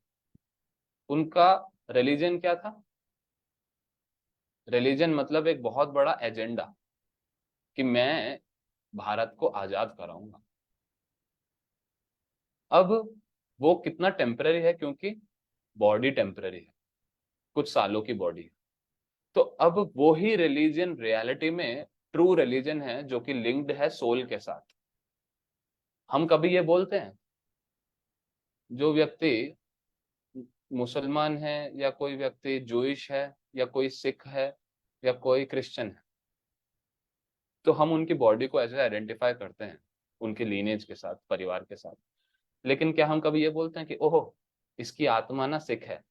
उनका रिलीजन क्या था? रिलीजन मतलब एक बहुत बड़ा एजेंडा कि मैं भारत को आजाद कराऊंगा। अब वो कितना टेम्पररी है, क्योंकि बॉडी टेम्पररी है, कुछ सालों की बॉडी है। तो अब वो ही रिलीजन रियलिटी में ट्रू रिलीजन है जो कि लिंक्ड है सोल के साथ। हम कभी ये बोलते हैं, जो व्यक्ति मुसलमान है या कोई व्यक्ति जूइश है या कोई सिख है या कोई क्रिश्चियन है, तो हम उनकी बॉडी को ऐसे आइडेंटिफाई करते हैं उनके लीनेज के साथ, परिवार के साथ। लेकिन क्या हम कभी ये बोलते हैं कि ओहो, इसकी आत्मा ना सिख है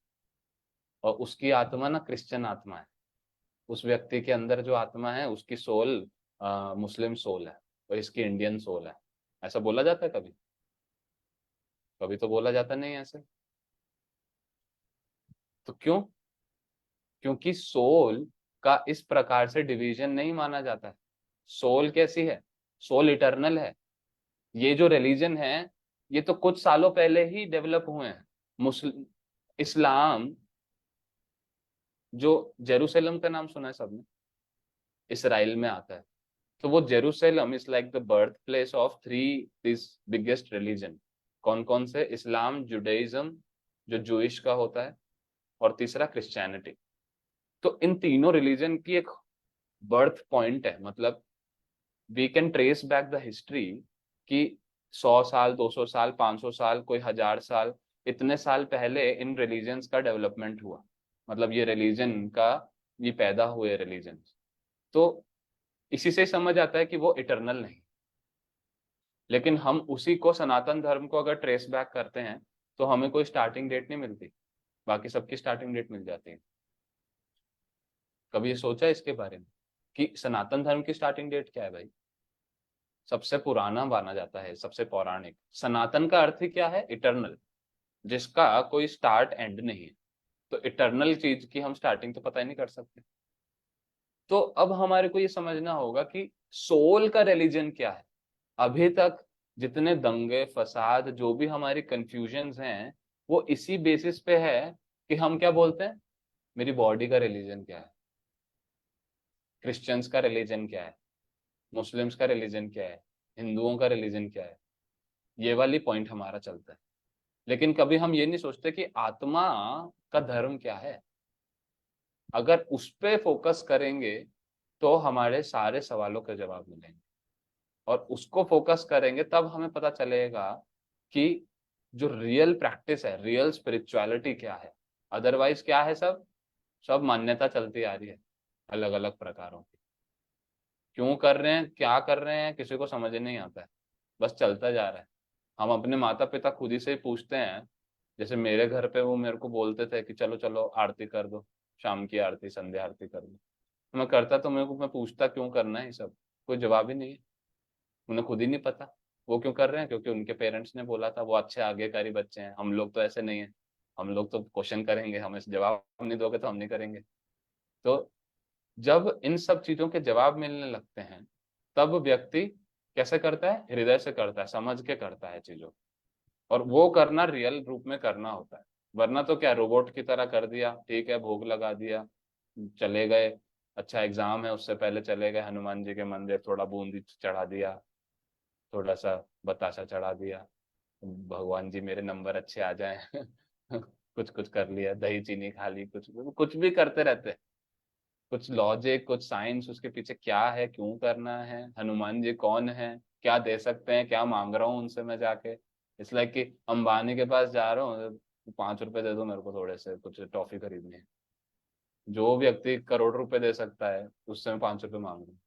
और उसकी आत्मा ना क्रिश्चियन आत्मा है, उस व्यक्ति के अंदर जो आत्मा है उसकी सोल मुस्लिम सोल है और इसकी इंडियन सोल है? ऐसा बोला जाता है कभी? कभी तो बोला जाता नहीं है ऐसे। तो क्यों? क्योंकि सोल का इस प्रकार से डिवीजन नहीं माना जाता है। सोल कैसी है? सोल इटर्नल है। ये जो रिलीजन है ये तो कुछ सालों पहले ही डेवलप हुए हैं। मुस्लिम, इस्लाम, जो जेरूसलम का नाम सुना है सबने, इसराइल में आता है। तो वो Jerusalem is like the birth place of three this biggest religion. कौन कौन से? इस्लाम, जुडाइज्म जो जूइश का होता है, और तीसरा क्रिश्चियनिटी। तो इन तीनों रिलीजन की एक बर्थ पॉइंट है, मतलब we can trace back the history कि 100 साल, 200 साल, 500 साल, कोई 1000 साल, इतने साल पहले इन रिलीजन्स का डेवलपमेंट हुआ। मतलब ये रिलीजन का, ये पैदा हुए रिलीजन। तो इसी से समझ आता है कि वो इटरनल नहीं। लेकिन हम उसी को, सनातन धर्म को अगर ट्रेस बैक करते हैं तो हमें कोई स्टार्टिंग डेट नहीं मिलती, बाकी सबकी स्टार्टिंग डेट मिल जाती है। कभी ये सोचा इसके बारे में कि सनातन धर्म की स्टार्टिंग डेट क्या है भाई? सबसे पुराना माना जाता है, सबसे पौराणिक। सनातन का अर्थ ही क्या है? इटर्नल, जिसका कोई स्टार्ट एंड नहीं है। तो इटर्नल चीज की हम स्टार्टिंग तो पता ही नहीं कर सकते। तो अब हमारे को ये समझना होगा कि सोल का रिलीजन क्या है। अभी तक जितने दंगे फसाद, जो भी हमारी कंफ्यूजन्स हैं, वो इसी बेसिस पे है कि हम क्या बोलते हैं, मेरी बॉडी का रिलीजन क्या है, क्रिश्चियंस का रिलीजन क्या है, मुस्लिम्स का रिलीजन क्या है, हिंदुओं का रिलीजन क्या है। ये वाली पॉइंट हमारा चलता है। लेकिन कभी हम ये नहीं सोचते कि आत्मा का धर्म क्या है। अगर उस पे फोकस करेंगे तो हमारे सारे सवालों के जवाब मिलेंगे, और उसको फोकस करेंगे तब हमें पता चलेगा कि जो रियल प्रैक्टिस है, रियल स्पिरिचुअलिटी क्या है। अदरवाइज क्या है, सब सब मान्यता चलती आ रही है अलग अलग प्रकारों की। क्यों कर रहे हैं, क्या कर रहे हैं, किसी को समझ ही नहीं आता है, बस चलता जा रहा है। हम अपने माता पिता खुद ही से ही पूछते हैं। जैसे मेरे घर पे वो मेरे को बोलते थे कि चलो चलो आरती कर दो, शाम की आरती, संध्या आरती कर दो। मैं करता, तो मेरे को, मैं पूछता क्यों करना है ये सब, कोई जवाब ही नहीं है। उन्हें खुद ही नहीं पता वो क्यों कर रहे हैं, क्योंकि उनके पेरेंट्स ने बोला था। वो अच्छे आज्ञाकारी बच्चे हैं। हम लोग तो ऐसे नहीं है। हम लोग तो क्वेश्चन करेंगे, हमें जवाब नहीं दोगे तो हम नहीं करेंगे। तो जब इन सब चीजों के जवाब मिलने लगते हैं, तब व्यक्ति कैसे करता है? हृदय से करता है, समझ के करता है चीजों। और वो करना रियल रूप में करना होता है। वरना तो क्या, रोबोट की तरह कर दिया, ठीक है, भोग लगा दिया, चले गए। अच्छा एग्जाम है, उससे पहले चले गए हनुमान जी के मंदिर, थोड़ा बूंदी चढ़ा दिया, थोड़ा सा बतासा चढ़ा दिया, भगवान जी मेरे नंबर अच्छे आ जाएं। कुछ कुछ कर लिया, दही चीनी खा ली, कुछ कुछ भी करते रहते हैं। कुछ लॉजिक, कुछ साइंस उसके पीछे क्या है, क्यों करना है, हनुमान जी कौन है, क्या दे सकते हैं, क्या मांग रहा हूँ उनसे मैं जाके। इस लाइक कि अंबानी के पास जा रहा हूँ, 5 रुपए दे दो मेरे को, थोड़े से कुछ टॉफी खरीदनी है। जो व्यक्ति करोड़ रुपए दे सकता है उससे मैं 5 रुपए मांग रहा हूँ।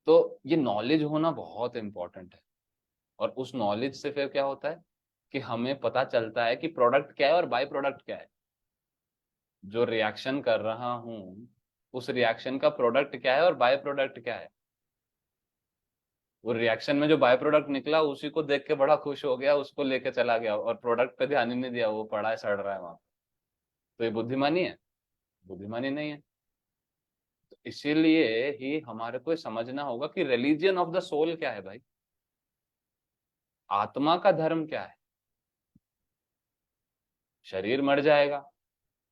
तो ये नॉलेज होना बहुत इंपॉर्टेंट है। और उस नॉलेज से फिर क्या होता है कि हमें पता चलता है कि प्रोडक्ट क्या है और बाय प्रोडक्ट क्या है। जो रिएक्शन कर रहा हूँ, उस रिएक्शन का प्रोडक्ट क्या है और बाय प्रोडक्ट क्या है। वो रिएक्शन में जो बाय प्रोडक्ट निकला उसी को देख के बड़ा खुश हो गया, उसको लेके चला गया और प्रोडक्ट पे ध्यान ही नहीं दिया, वो पड़ा है, सड़ रहा है वहां। तो ये बुद्धिमानी है? बुद्धिमानी नहीं है। तो इसीलिए ही हमारे को समझना होगा कि रिलीजियन ऑफ द सोल क्या है भाई, आत्मा का धर्म क्या है। शरीर मर जाएगा,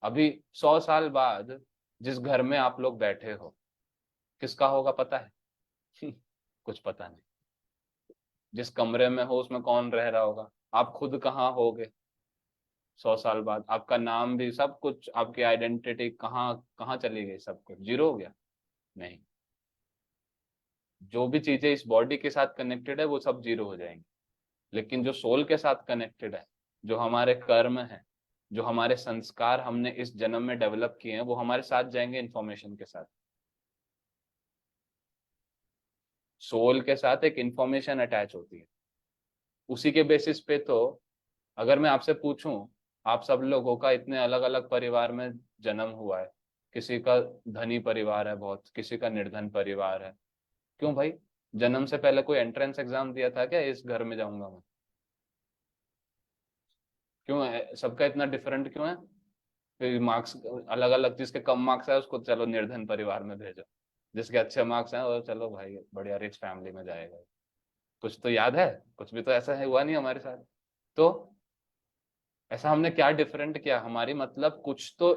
अभी 100 साल बाद जिस घर में आप लोग बैठे हो किसका होगा पता है? कुछ पता नहीं। जिस कमरे में हो उसमें कौन रह रहा होगा, आप खुद कहाँ होगे 100 साल बाद, आपका नाम भी, सब कुछ, आपकी आइडेंटिटी कहाँ कहाँ चली गई, सब कुछ जीरो हो गया? नहीं। जो भी चीजें इस बॉडी के साथ कनेक्टेड है वो सब जीरो हो जाएंगी, लेकिन जो सोल के साथ कनेक्टेड है, जो हमारे कर्म है, जो हमारे संस्कार हमने इस जन्म में डेवलप किए हैं, वो हमारे साथ जाएंगे इंफॉर्मेशन के साथ। सोल के साथ एक इंफॉर्मेशन अटैच होती है, उसी के बेसिस पे तो अगर मैं आपसे पूछूं, आप सब लोगों का इतने अलग अलग परिवार में जन्म हुआ है, किसी का धनी परिवार है बहुत, किसी का निर्धन परिवार है, क्यों भाई? जन्म से पहले कोई एंट्रेंस एग्जाम दिया था क्या, इस घर में जाऊंगा मैं? क्यों है सबका इतना डिफरेंट क्यों है? फिर मार्क्स अलग अलग, जिसके कम मार्क्स है उसको चलो निर्धन परिवार में भेजो, जिसके अच्छे मार्क्स हैं वो चलो भाई बढ़िया रिच फैमिली में जाएगा। कुछ तो याद है? कुछ भी तो ऐसा है हुआ नहीं हमारे साथ। तो ऐसा हमने क्या डिफरेंट किया? हमारी मतलब कुछ तो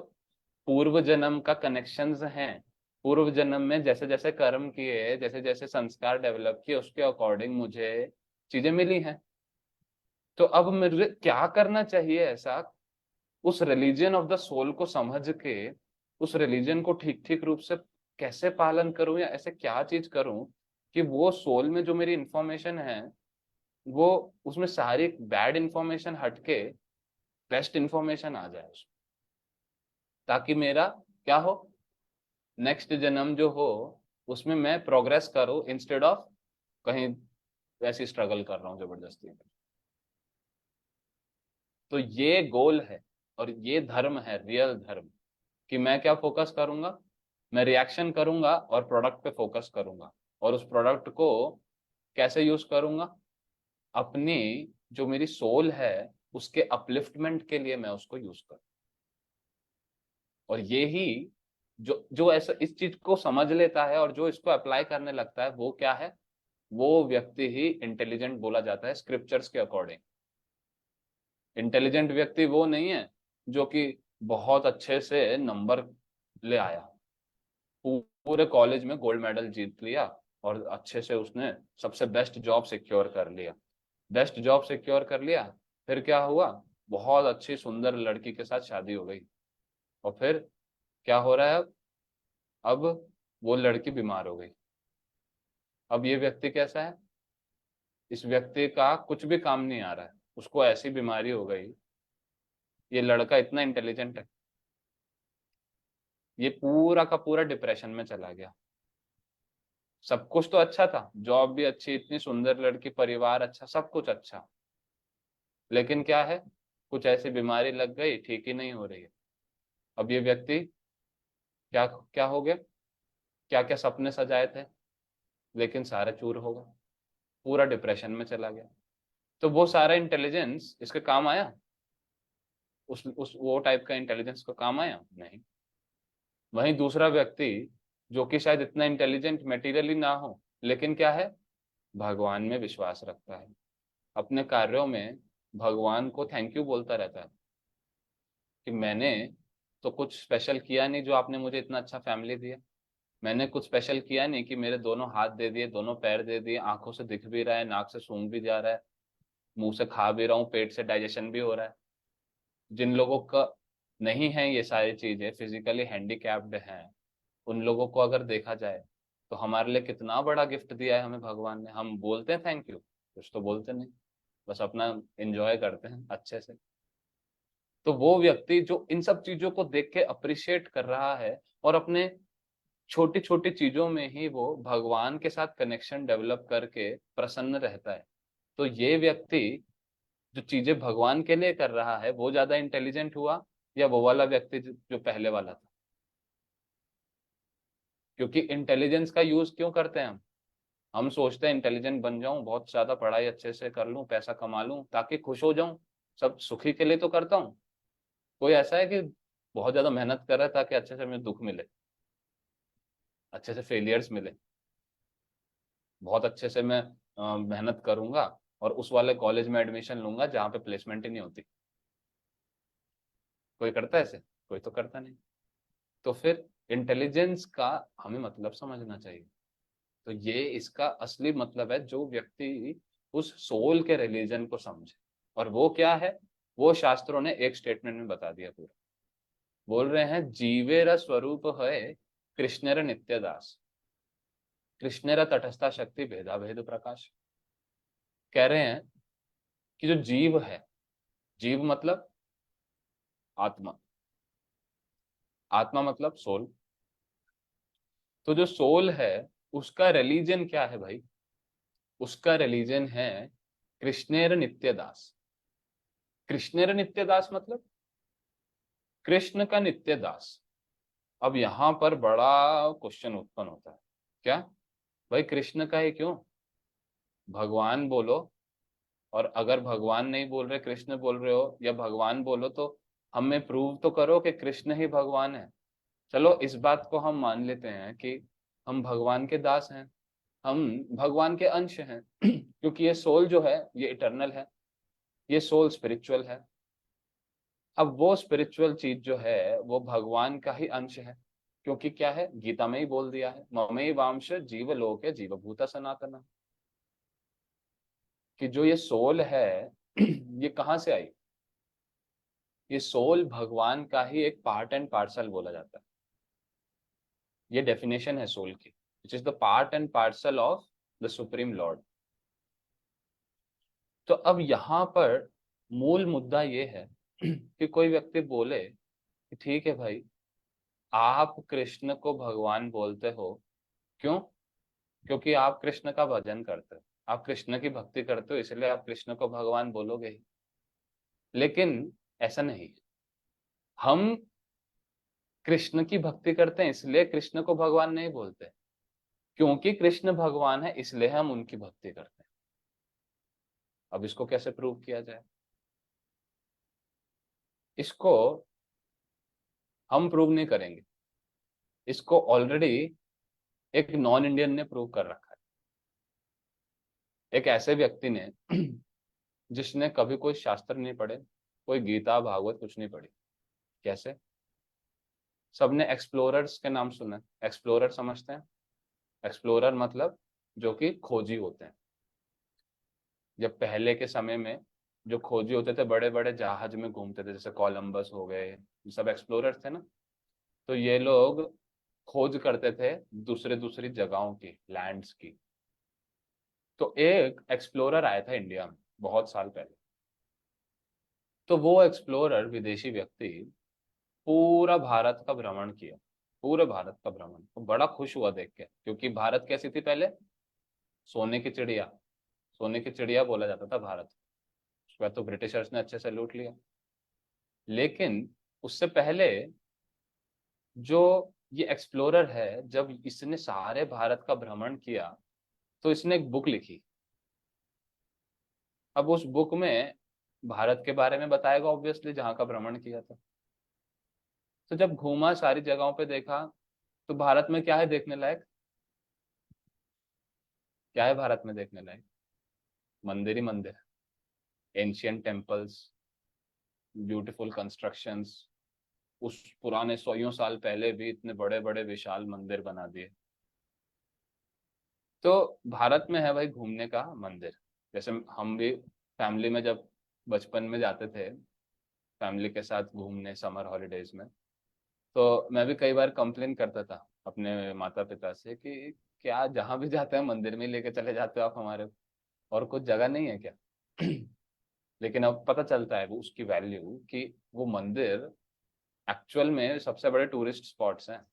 पूर्व जन्म का कनेक्शंस हैं, पूर्व जन्म में जैसे जैसे कर्म किए, जैसे जैसे संस्कार डेवलप किए, उसके अकॉर्डिंग मुझे चीजें मिली हैं। तो अब मुझे क्या करना चाहिए ऐसा, उस रिलीजन ऑफ द सोल को समझ के उस रिलीजन को ठीक ठीक रूप से कैसे पालन करूं, या ऐसे क्या चीज करूं कि वो सोल में जो मेरी इंफॉर्मेशन है, वो उसमें सारी बैड इंफॉर्मेशन हटके बेस्ट इंफॉर्मेशन आ जाए उसमें, ताकि मेरा क्या हो, नेक्स्ट जन्म जो हो उसमें मैं प्रोग्रेस करूं, इंस्टेड ऑफ कहीं ऐसी स्ट्रगल कर रहा हूँ जबरदस्ती। तो ये गोल है और ये धर्म है, रियल धर्म, कि मैं क्या फोकस करूंगा, मैं रिएक्शन करूंगा और प्रोडक्ट पे फोकस करूंगा, और उस प्रोडक्ट को कैसे यूज करूंगा, अपनी जो मेरी सोल है उसके अपलिफ्टमेंट के लिए मैं उसको यूज करूँ। और ये ही जो जो ऐसा इस चीज को समझ लेता है और जो इसको अप्लाई करने लगता है, वो क्या है, वो व्यक्ति ही इंटेलिजेंट बोला जाता है स्क्रिप्चर्स के अकॉर्डिंग। इंटेलिजेंट व्यक्ति वो नहीं है जो कि बहुत अच्छे से नंबर ले आया, पूरे कॉलेज में गोल्ड मेडल जीत लिया और अच्छे से उसने सबसे बेस्ट जॉब सिक्योर कर लिया, बेस्ट जॉब सिक्योर कर लिया, फिर क्या हुआ, बहुत अच्छी सुंदर लड़की के साथ शादी हो गई, और फिर क्या हो रहा है अब वो लड़की बीमार हो गई। अब ये व्यक्ति कैसा है? इस व्यक्ति का कुछ भी काम नहीं आ रहा है, उसको ऐसी बीमारी हो गई, ये लड़का इतना इंटेलिजेंट है, ये पूरा का पूरा डिप्रेशन में चला गया। सब कुछ तो अच्छा था, जॉब भी अच्छी, इतनी सुंदर लड़की, परिवार अच्छा, सब कुछ अच्छा, लेकिन क्या है, कुछ ऐसी बीमारी लग गई, ठीक ही नहीं हो रही है। अब ये व्यक्ति क्या क्या हो गया, क्या क्या सपने सजाए थे, लेकिन सारे चूर हो गए, पूरा डिप्रेशन में चला गया। तो वो सारा इंटेलिजेंस इसके काम आया? उस वो टाइप का इंटेलिजेंस को काम आया? नहीं। वहीं दूसरा व्यक्ति जो कि शायद इतना इंटेलिजेंट मेटीरियली ना हो, लेकिन क्या है, भगवान में विश्वास रखता है, अपने कार्यों में भगवान को थैंक यू बोलता रहता है कि मैंने तो कुछ स्पेशल किया नहीं जो आपने मुझे इतना अच्छा फैमिली दिया, मैंने कुछ स्पेशल किया नहीं कि मेरे दोनों हाथ दे दिए, दोनों पैर दे दिए, आंखों से दिख भी रहा है, नाक से सूंघ भी जा रहा है, मुंह से खा भी रहा हूँ, पेट से डाइजेशन भी हो रहा है। जिन लोगों का नहीं है ये सारी चीजें, फिजिकली हैंडीकैप्ड हैं, उन लोगों को अगर देखा जाए तो हमारे लिए कितना बड़ा गिफ्ट दिया है हमें भगवान ने। हम बोलते हैं थैंक यू? कुछ तो बोलते नहीं, बस अपना एंजॉय करते हैं अच्छे से। तो वो व्यक्ति जो इन सब चीजों को देख के अप्रिशिएट कर रहा है और अपने छोटी छोटी चीजों में ही वो भगवान के साथ कनेक्शन डेवलप करके प्रसन्न रहता है, तो ये व्यक्ति जो चीजें भगवान के लिए कर रहा है वो ज्यादा इंटेलिजेंट हुआ, या वो वाला व्यक्ति जो पहले वाला था? क्योंकि इंटेलिजेंस का यूज क्यों करते हैं हम सोचते हैं इंटेलिजेंट बन जाऊं, बहुत ज्यादा पढ़ाई अच्छे से कर लूं, पैसा कमा लूं ताकि खुश हो जाऊं, सब सुखी के लिए तो करता हूँ। कोई ऐसा है कि बहुत ज्यादा मेहनत कर रहा है ताकि अच्छे से मुझे दुख मिले, अच्छे से फेलियर्स मिले, बहुत अच्छे से मैं मेहनत करूंगा और उस वाले कॉलेज में एडमिशन लूंगा जहाँ पे प्लेसमेंट ही नहीं होती? कोई करता है ऐसे? कोई तो करता नहीं। तो फिर इंटेलिजेंस का हमें मतलब समझना चाहिए। तो ये इसका असली मतलब है, जो व्यक्ति उस सोल के रिलीजन को समझे। और वो क्या है, वो शास्त्रों ने एक स्टेटमेंट में बता दिया पूरा। बोल रहे हैं जीवेर स्वरूप है कृष्णेर नित्य दास, कृष्णेर तटस्था शक्ति भेदा भेद प्रकाश। कह रहे हैं कि जो जीव है, जीव मतलब आत्मा, आत्मा मतलब सोल। तो जो सोल है उसका रिलीजन क्या है भाई, उसका रिलीजन है कृष्णेर नित्य दास। कृष्णेर नित्य दास मतलब कृष्ण का नित्य दास। अब यहां पर बड़ा क्वेश्चन उत्पन्न होता है, क्या भाई कृष्ण का ही क्यों, भगवान बोलो। और अगर भगवान नहीं बोल रहे, कृष्ण बोल रहे हो, या भगवान बोलो, तो हमें प्रूव तो करो कि कृष्ण ही भगवान है। चलो इस बात को हम मान लेते हैं कि हम भगवान के दास हैं, हम भगवान के अंश हैं क्योंकि ये सोल जो है ये इटर्नल है, ये सोल स्पिरिचुअल है। अब वो स्पिरिचुअल चीज जो है वो भगवान का ही अंश है, क्योंकि क्या है, गीता में ही बोल दिया है, ममई वांश जीव लोके जीवभूता सनातना। कि जो ये सोल है ये कहाँ से आई, ये सोल भगवान का ही एक पार्ट एंड पार्सल बोला जाता है। ये डेफिनेशन है सोल की, which is the part and parcel of the supreme Lord. तो अब यहाँ पर मूल मुद्दा ये है कि कोई व्यक्ति बोले कि ठीक है भाई, आप कृष्ण को भगवान बोलते हो, क्यों, क्योंकि आप कृष्ण का भजन करते हो, आप कृष्ण की भक्ति करते हो, इसलिए आप कृष्ण को भगवान बोलोगे ही। लेकिन ऐसा नहीं, हम कृष्ण की भक्ति करते हैं इसलिए कृष्ण को भगवान नहीं बोलते, क्योंकि कृष्ण भगवान है इसलिए हम उनकी भक्ति करते हैं। अब इसको कैसे प्रूव किया जाए, इसको हम प्रूव नहीं करेंगे, इसको ऑलरेडी एक नॉन इंडियन ने प्रूव कर रखा है। एक ऐसे व्यक्ति ने जिसने कभी कोई शास्त्र नहीं पढ़े, कोई गीता भागवत कुछ नहीं पढ़ी। कैसे, सबने एक्सप्लोरर्स के नाम सुना है, एक्सप्लोरर समझते हैं, एक्सप्लोरर मतलब जो कि खोजी होते हैं। जब पहले के समय में जो खोजी होते थे बड़े बड़े जहाज में घूमते थे, जैसे कोलंबस हो गए, ये सब एक्सप्लोरर्स थे ना। तो ये लोग खोज करते थे दूसरे दूसरी जगहों की, लैंड्स की। तो एक एक्सप्लोरर आया था इंडिया में बहुत साल पहले। तो वो एक्सप्लोरर विदेशी व्यक्ति पूरा भारत का भ्रमण किया, पूरे भारत का भ्रमण। तो बड़ा खुश हुआ देख के, क्योंकि भारत कैसी थी पहले, सोने की चिड़िया, सोने की चिड़िया बोला जाता था भारत। उसके बाद तो ब्रिटिशर्स ने अच्छे से लूट लिया। लेकिन उससे पहले जो ये एक्सप्लोरर है, जब इसने सारे भारत का भ्रमण किया तो इसने एक बुक लिखी। अब उस बुक में भारत के बारे में बताएगा ऑब्वियसली, जहाँ का भ्रमण किया था। तो जब घूमा सारी जगहों पे देखा, तो भारत में क्या है देखने लायक, क्या है भारत में देखने लायक, मंदिर ही मंदिर, एंशियंट टेम्पल्स, ब्यूटीफुल कंस्ट्रक्शंस। उस पुराने 100 साल पहले भी इतने बड़े बड़े विशाल मंदिर बना दिए। तो भारत में है भाई घूमने का मंदिर। जैसे हम भी फैमिली में जब बचपन में जाते थे फैमिली के साथ घूमने समर हॉलीडेज में, तो मैं भी कई बार कंप्लेन करता था अपने माता पिता से कि क्या जहाँ भी जाते हैं मंदिर में ही लेके चले जाते हो आप हमारे, और कुछ जगह नहीं है क्या। लेकिन अब पता चलता है वो उसकी वैल्यू, कि वो मंदिर एक्चुअल में सबसे बड़े टूरिस्ट स्पॉट्स हैं।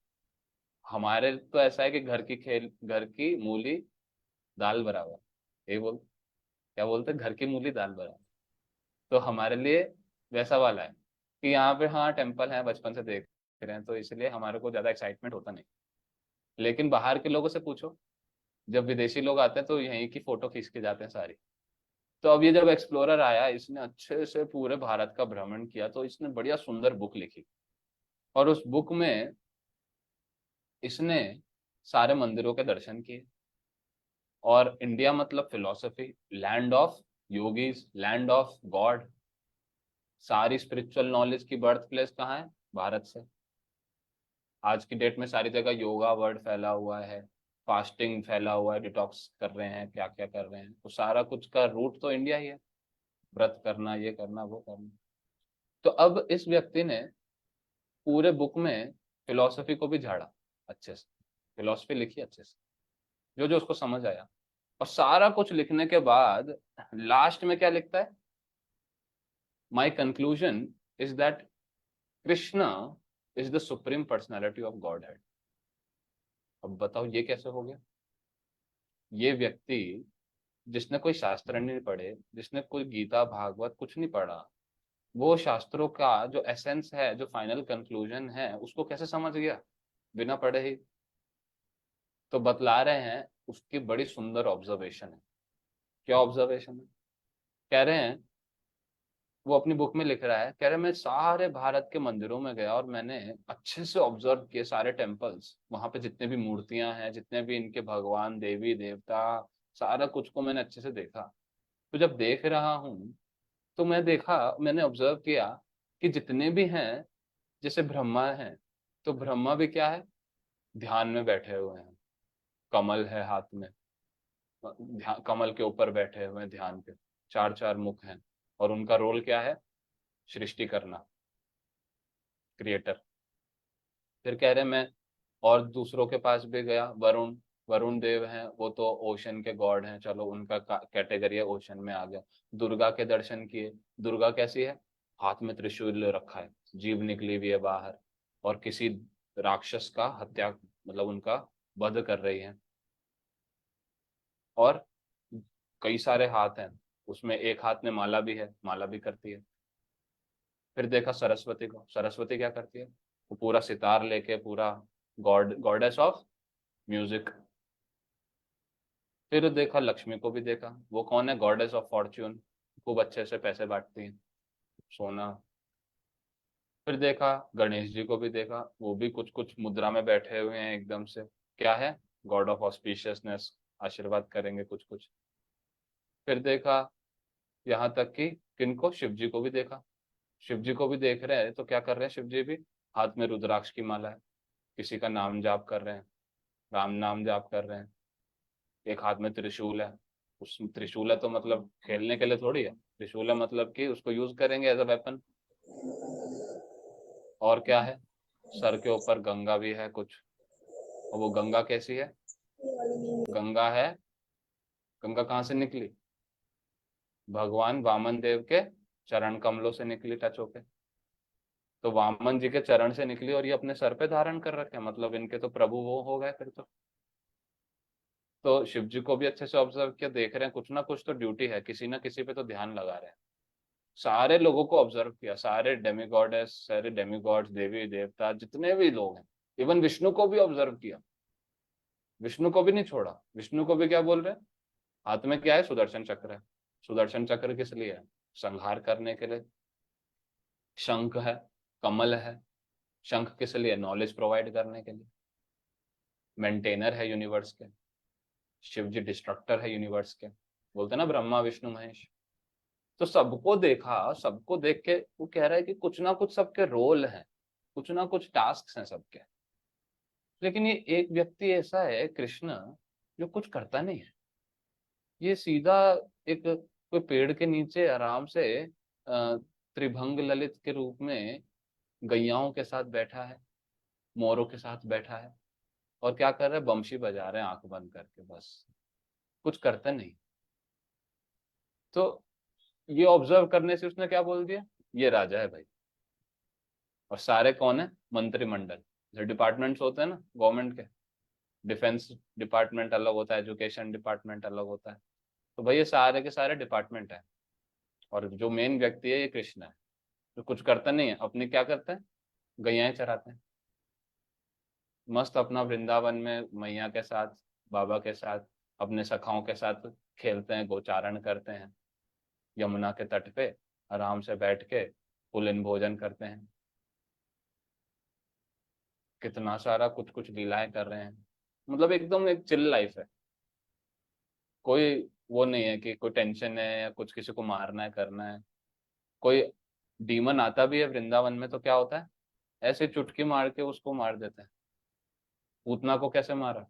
हमारे तो ऐसा है कि घर की मूली दाल बराबर, ये बोल, क्या बोलते हैं, घर की मूली दाल बराबर। तो हमारे लिए वैसा वाला है कि यहाँ पे हाँ टेम्पल है, बचपन से देख रहे हैं, तो इसलिए हमारे को ज्यादा एक्साइटमेंट होता नहीं। लेकिन बाहर के लोगों से पूछो, जब विदेशी लोग आते हैं तो यहीं की फोटो खींच के जाते हैं सारी। तो अब ये जब एक्सप्लोरर आया, इसने अच्छे से पूरे भारत का भ्रमण किया, तो इसने बढ़िया सुंदर बुक लिखी। और उस बुक में इसने सारे मंदिरों के दर्शन किए। और इंडिया मतलब philosophy, land of yogis, land of God, सारी स्पिरिचुअल नॉलेज की बर्थ प्लेस कहाँ है, भारत से। आज की डेट में सारी जगह योगा वर्ड फैला हुआ है, फास्टिंग फैला हुआ है, डिटॉक्स कर रहे हैं, क्या क्या कर रहे हैं, तो सारा कुछ का रूट तो इंडिया ही है। व्रत करना, ये करना, वो करना। तो अब इस व्यक्ति ने पूरे बुक में फिलोसफी को भी झाड़ा अच्छे से, फिलोसफी लिखी अच्छे से, जो जो उसको समझ आया। और सारा कुछ लिखने के बाद लास्ट में क्या लिखता है? My conclusion is that Krishna is the supreme personality of godhead. अब बताओ ये कैसे हो गया? ये व्यक्ति जिसने कोई शास्त्र नहीं पढ़े, जिसने कोई गीता भागवत कुछ नहीं पढ़ा, वो शास्त्रों का जो एसेंस है, जो फाइनल कंक्लूजन है, उसको कैसे समझ गया बिना पढ़े ही? तो बतला रहे हैं, उसकी बड़ी सुंदर ऑब्जर्वेशन है। क्या ऑब्जर्वेशन है? कह रहे हैं, वो अपनी बुक में लिख रहा है, कह रहे मैं सारे भारत के मंदिरों में गया और मैंने अच्छे से ऑब्जर्व किए सारे टेम्पल्स, वहां पे जितने भी मूर्तियां हैं, जितने भी इनके भगवान देवी देवता, सारा कुछ को मैंने अच्छे से देखा। तो जब देख रहा हूँ तो मैंने ऑब्जर्व किया कि जितने भी हैं, जैसे ब्रह्मा हैं, तो ब्रह्मा भी क्या है? ध्यान में बैठे हुए हैं, कमल है हाथ में, कमल के ऊपर बैठे हुए हैं ध्यान पे, चार चार मुख हैं, और उनका रोल क्या है? सृष्टि करना, क्रिएटर। फिर कह रहे मैं और दूसरों के पास भी गया, वरुण, वरुण देव हैं, वो तो ओशन के गॉड हैं, चलो उनका कैटेगरी है, ओशन में आ गया। दुर्गा के दर्शन किए, दुर्गा कैसी है? हाथ में त्रिशूल रखा है, जीभ निकली हुई है बाहर, और किसी राक्षस का हत्या, मतलब उनका वध कर रही है। और कई सारे हाथ हैं, उसमें एक हाथ में माला भी है, माला भी करती है। फिर देखा सरस्वती को, सरस्वती क्या करती है? वो पूरा सितार लेके, पूरा गॉडेस ऑफ म्यूजिक। फिर देखा लक्ष्मी को भी देखा, वो कौन है? गॉडेस ऑफ फॉर्च्यून, खूब अच्छे से पैसे बांटती हैं, सोना। फिर देखा गणेश जी को भी देखा, वो भी कुछ कुछ मुद्रा में बैठे हुए हैं एकदम से, क्या है? गॉड ऑफ ऑस्पिशियसनेस, आशीर्वाद करेंगे कुछ कुछ। फिर देखा यहाँ तक कि किनको? शिव जी को भी देखा। शिव जी को भी देख रहे हैं तो क्या कर रहे हैं शिव जी भी? हाथ में रुद्राक्ष की माला है, किसी का नाम जाप कर रहे हैं, राम नाम जाप कर रहे हैं। एक हाथ में त्रिशूल है, उस त्रिशूल है तो मतलब खेलने के लिए थोड़ी है, त्रिशूल है मतलब कि उसको यूज करेंगे एज अ वेपन। और क्या है? सर के ऊपर गंगा भी है कुछ। और वो गंगा कैसी है? गंगा है, गंगा कहाँ से निकली? भगवान वामन देव के चरण कमलों से निकली, टच होके। तो वामन जी के चरण से निकली और ये अपने सर पे धारण कर रखे हैं, मतलब इनके तो प्रभु वो हो गए फिर तो शिव जी को भी अच्छे से ऑब्जर्व किया, देख रहे हैं कुछ ना कुछ तो ड्यूटी है, किसी ना किसी पे तो ध्यान लगा रहे हैं। सारे लोगों को ऑब्जर्व किया, सारे डेमीगॉडेस, सारे डेमीगॉड्स, देवी देवता, जितने भी लोग हैं, इवन विष्णु को भी ऑब्जर्व किया, विष्णु को भी नहीं छोड़ा। विष्णु को भी क्या बोल रहे हैं? हाथ में क्या है? सुदर्शन चक्र है। सुदर्शन चक्र किस लिए है? संहार करने के लिए। शंख है, कमल है। शंख किस लिए? नॉलेज प्रोवाइड करने के लिए। मेंटेनर है यूनिवर्स के। शिव जी डिस्ट्रक्टर है यूनिवर्स के, बोलते ना ब्रह्मा विष्णु महेश। तो सबको देखा, सबको देख के वो कह रहा है कि कुछ ना कुछ सबके रोल हैं, कुछ ना कुछ टास्क हैं सबके। लेकिन ये एक व्यक्ति ऐसा है कृष्ण, जो कुछ करता नहीं है। ये सीधा एक कोई पेड़ के नीचे आराम से त्रिभंग ललित के रूप में गैयाओं के साथ बैठा है, मोरों के साथ बैठा है, और क्या कर रहे हैं? बंशी बजा रहे हैं आंख बंद करके, बस कुछ करते नहीं। तो ये ऑब्जर्व करने से उसने क्या बोल दिया? ये राजा है भाई। और सारे कौन है? मंत्रिमंडल। जो डिपार्टमेंट्स होते हैं ना गवर्नमेंट के, डिफेंस डिपार्टमेंट अलग होता है, एजुकेशन डिपार्टमेंट अलग होता है, तो भाई ये सारे के सारे डिपार्टमेंट है। और जो मेन व्यक्ति है ये कृष्ण है, जो कुछ करता नहीं है, अपने क्या करते हैं? गैयाएं चराते हैं, मस्त अपना वृंदावन में मैया के साथ, बाबा के साथ, अपने सखाओं के साथ खेलते हैं, गोचारण करते हैं, यमुना के तट पे आराम से बैठ के पुलिन भोजन करते हैं। कितना सारा कुछ कुछ लीलाएं कर रहे हैं, मतलब एकदम एक चिल लाइफ है। कोई वो नहीं है कि कोई टेंशन है या कुछ किसी को मारना है करना है। कोई डीमन आता भी है वृंदावन में तो क्या होता है? ऐसे चुटकी मार के उसको मार देते हैं। पूतना को कैसे मारा?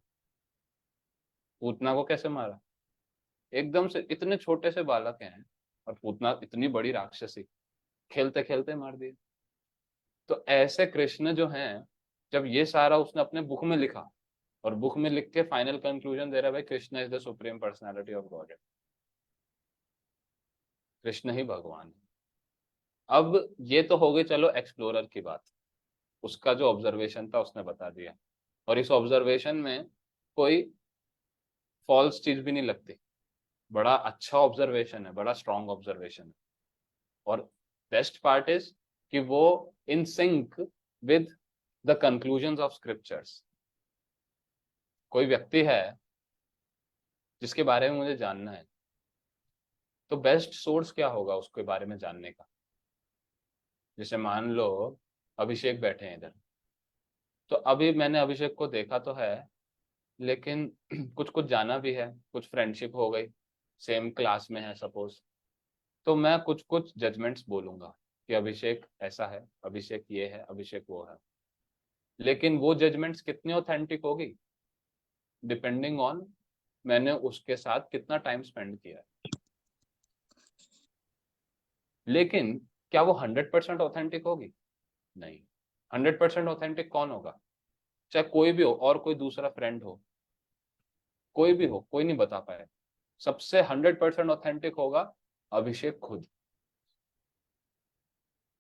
पूतना को कैसे मारा? एकदम से, इतने छोटे से बालक हैं और पूतना इतनी बड़ी राक्षसी, खेलते खेलते मार दिए। तो ऐसे कृष्ण जो हैं, जब ये सारा उसने अपने बुक में लिखा, और बुक में लिख के फाइनल कंक्लूजन दे रहा है, भाई Krishna is the supreme personality of God, Krishna ही भगवान है। अब ये तो हो गई चलो एक्सप्लोरर की बात, उसका जो ऑब्जर्वेशन था उसने बता दिया, और इस ऑब्जर्वेशन में कोई फॉल्स चीज भी नहीं लगती, बड़ा अच्छा ऑब्जर्वेशन है, बड़ा स्ट्रॉन्ग ऑब्जर्वेशन है। और बेस्ट पार्ट इज कि वो in sync with the conclusions of scriptures. कोई व्यक्ति है जिसके बारे में मुझे जानना है, तो बेस्ट सोर्स क्या होगा उसके बारे में जानने का? जैसे मान लो अभिषेक बैठे हैं इधर, तो अभी मैंने अभिषेक को देखा तो है, लेकिन कुछ कुछ जाना भी है, कुछ फ्रेंडशिप हो गई, सेम क्लास में है सपोज, तो मैं कुछ कुछ जजमेंट्स बोलूंगा कि अभिषेक ऐसा है, अभिषेक ये है, अभिषेक वो है। लेकिन वो जजमेंट्स कितनी ऑथेंटिक होगी, डिपेंडिंग ऑन मैंने उसके साथ कितना टाइम स्पेंड किया है। लेकिन क्या वो 100% ऑथेंटिक होगी? नहीं। 100% ऑथेंटिक कौन होगा? चाहे कोई भी हो, और कोई दूसरा फ्रेंड हो, कोई भी हो, कोई नहीं बता पाए। सबसे 100% ऑथेंटिक होगा अभिषेक खुद,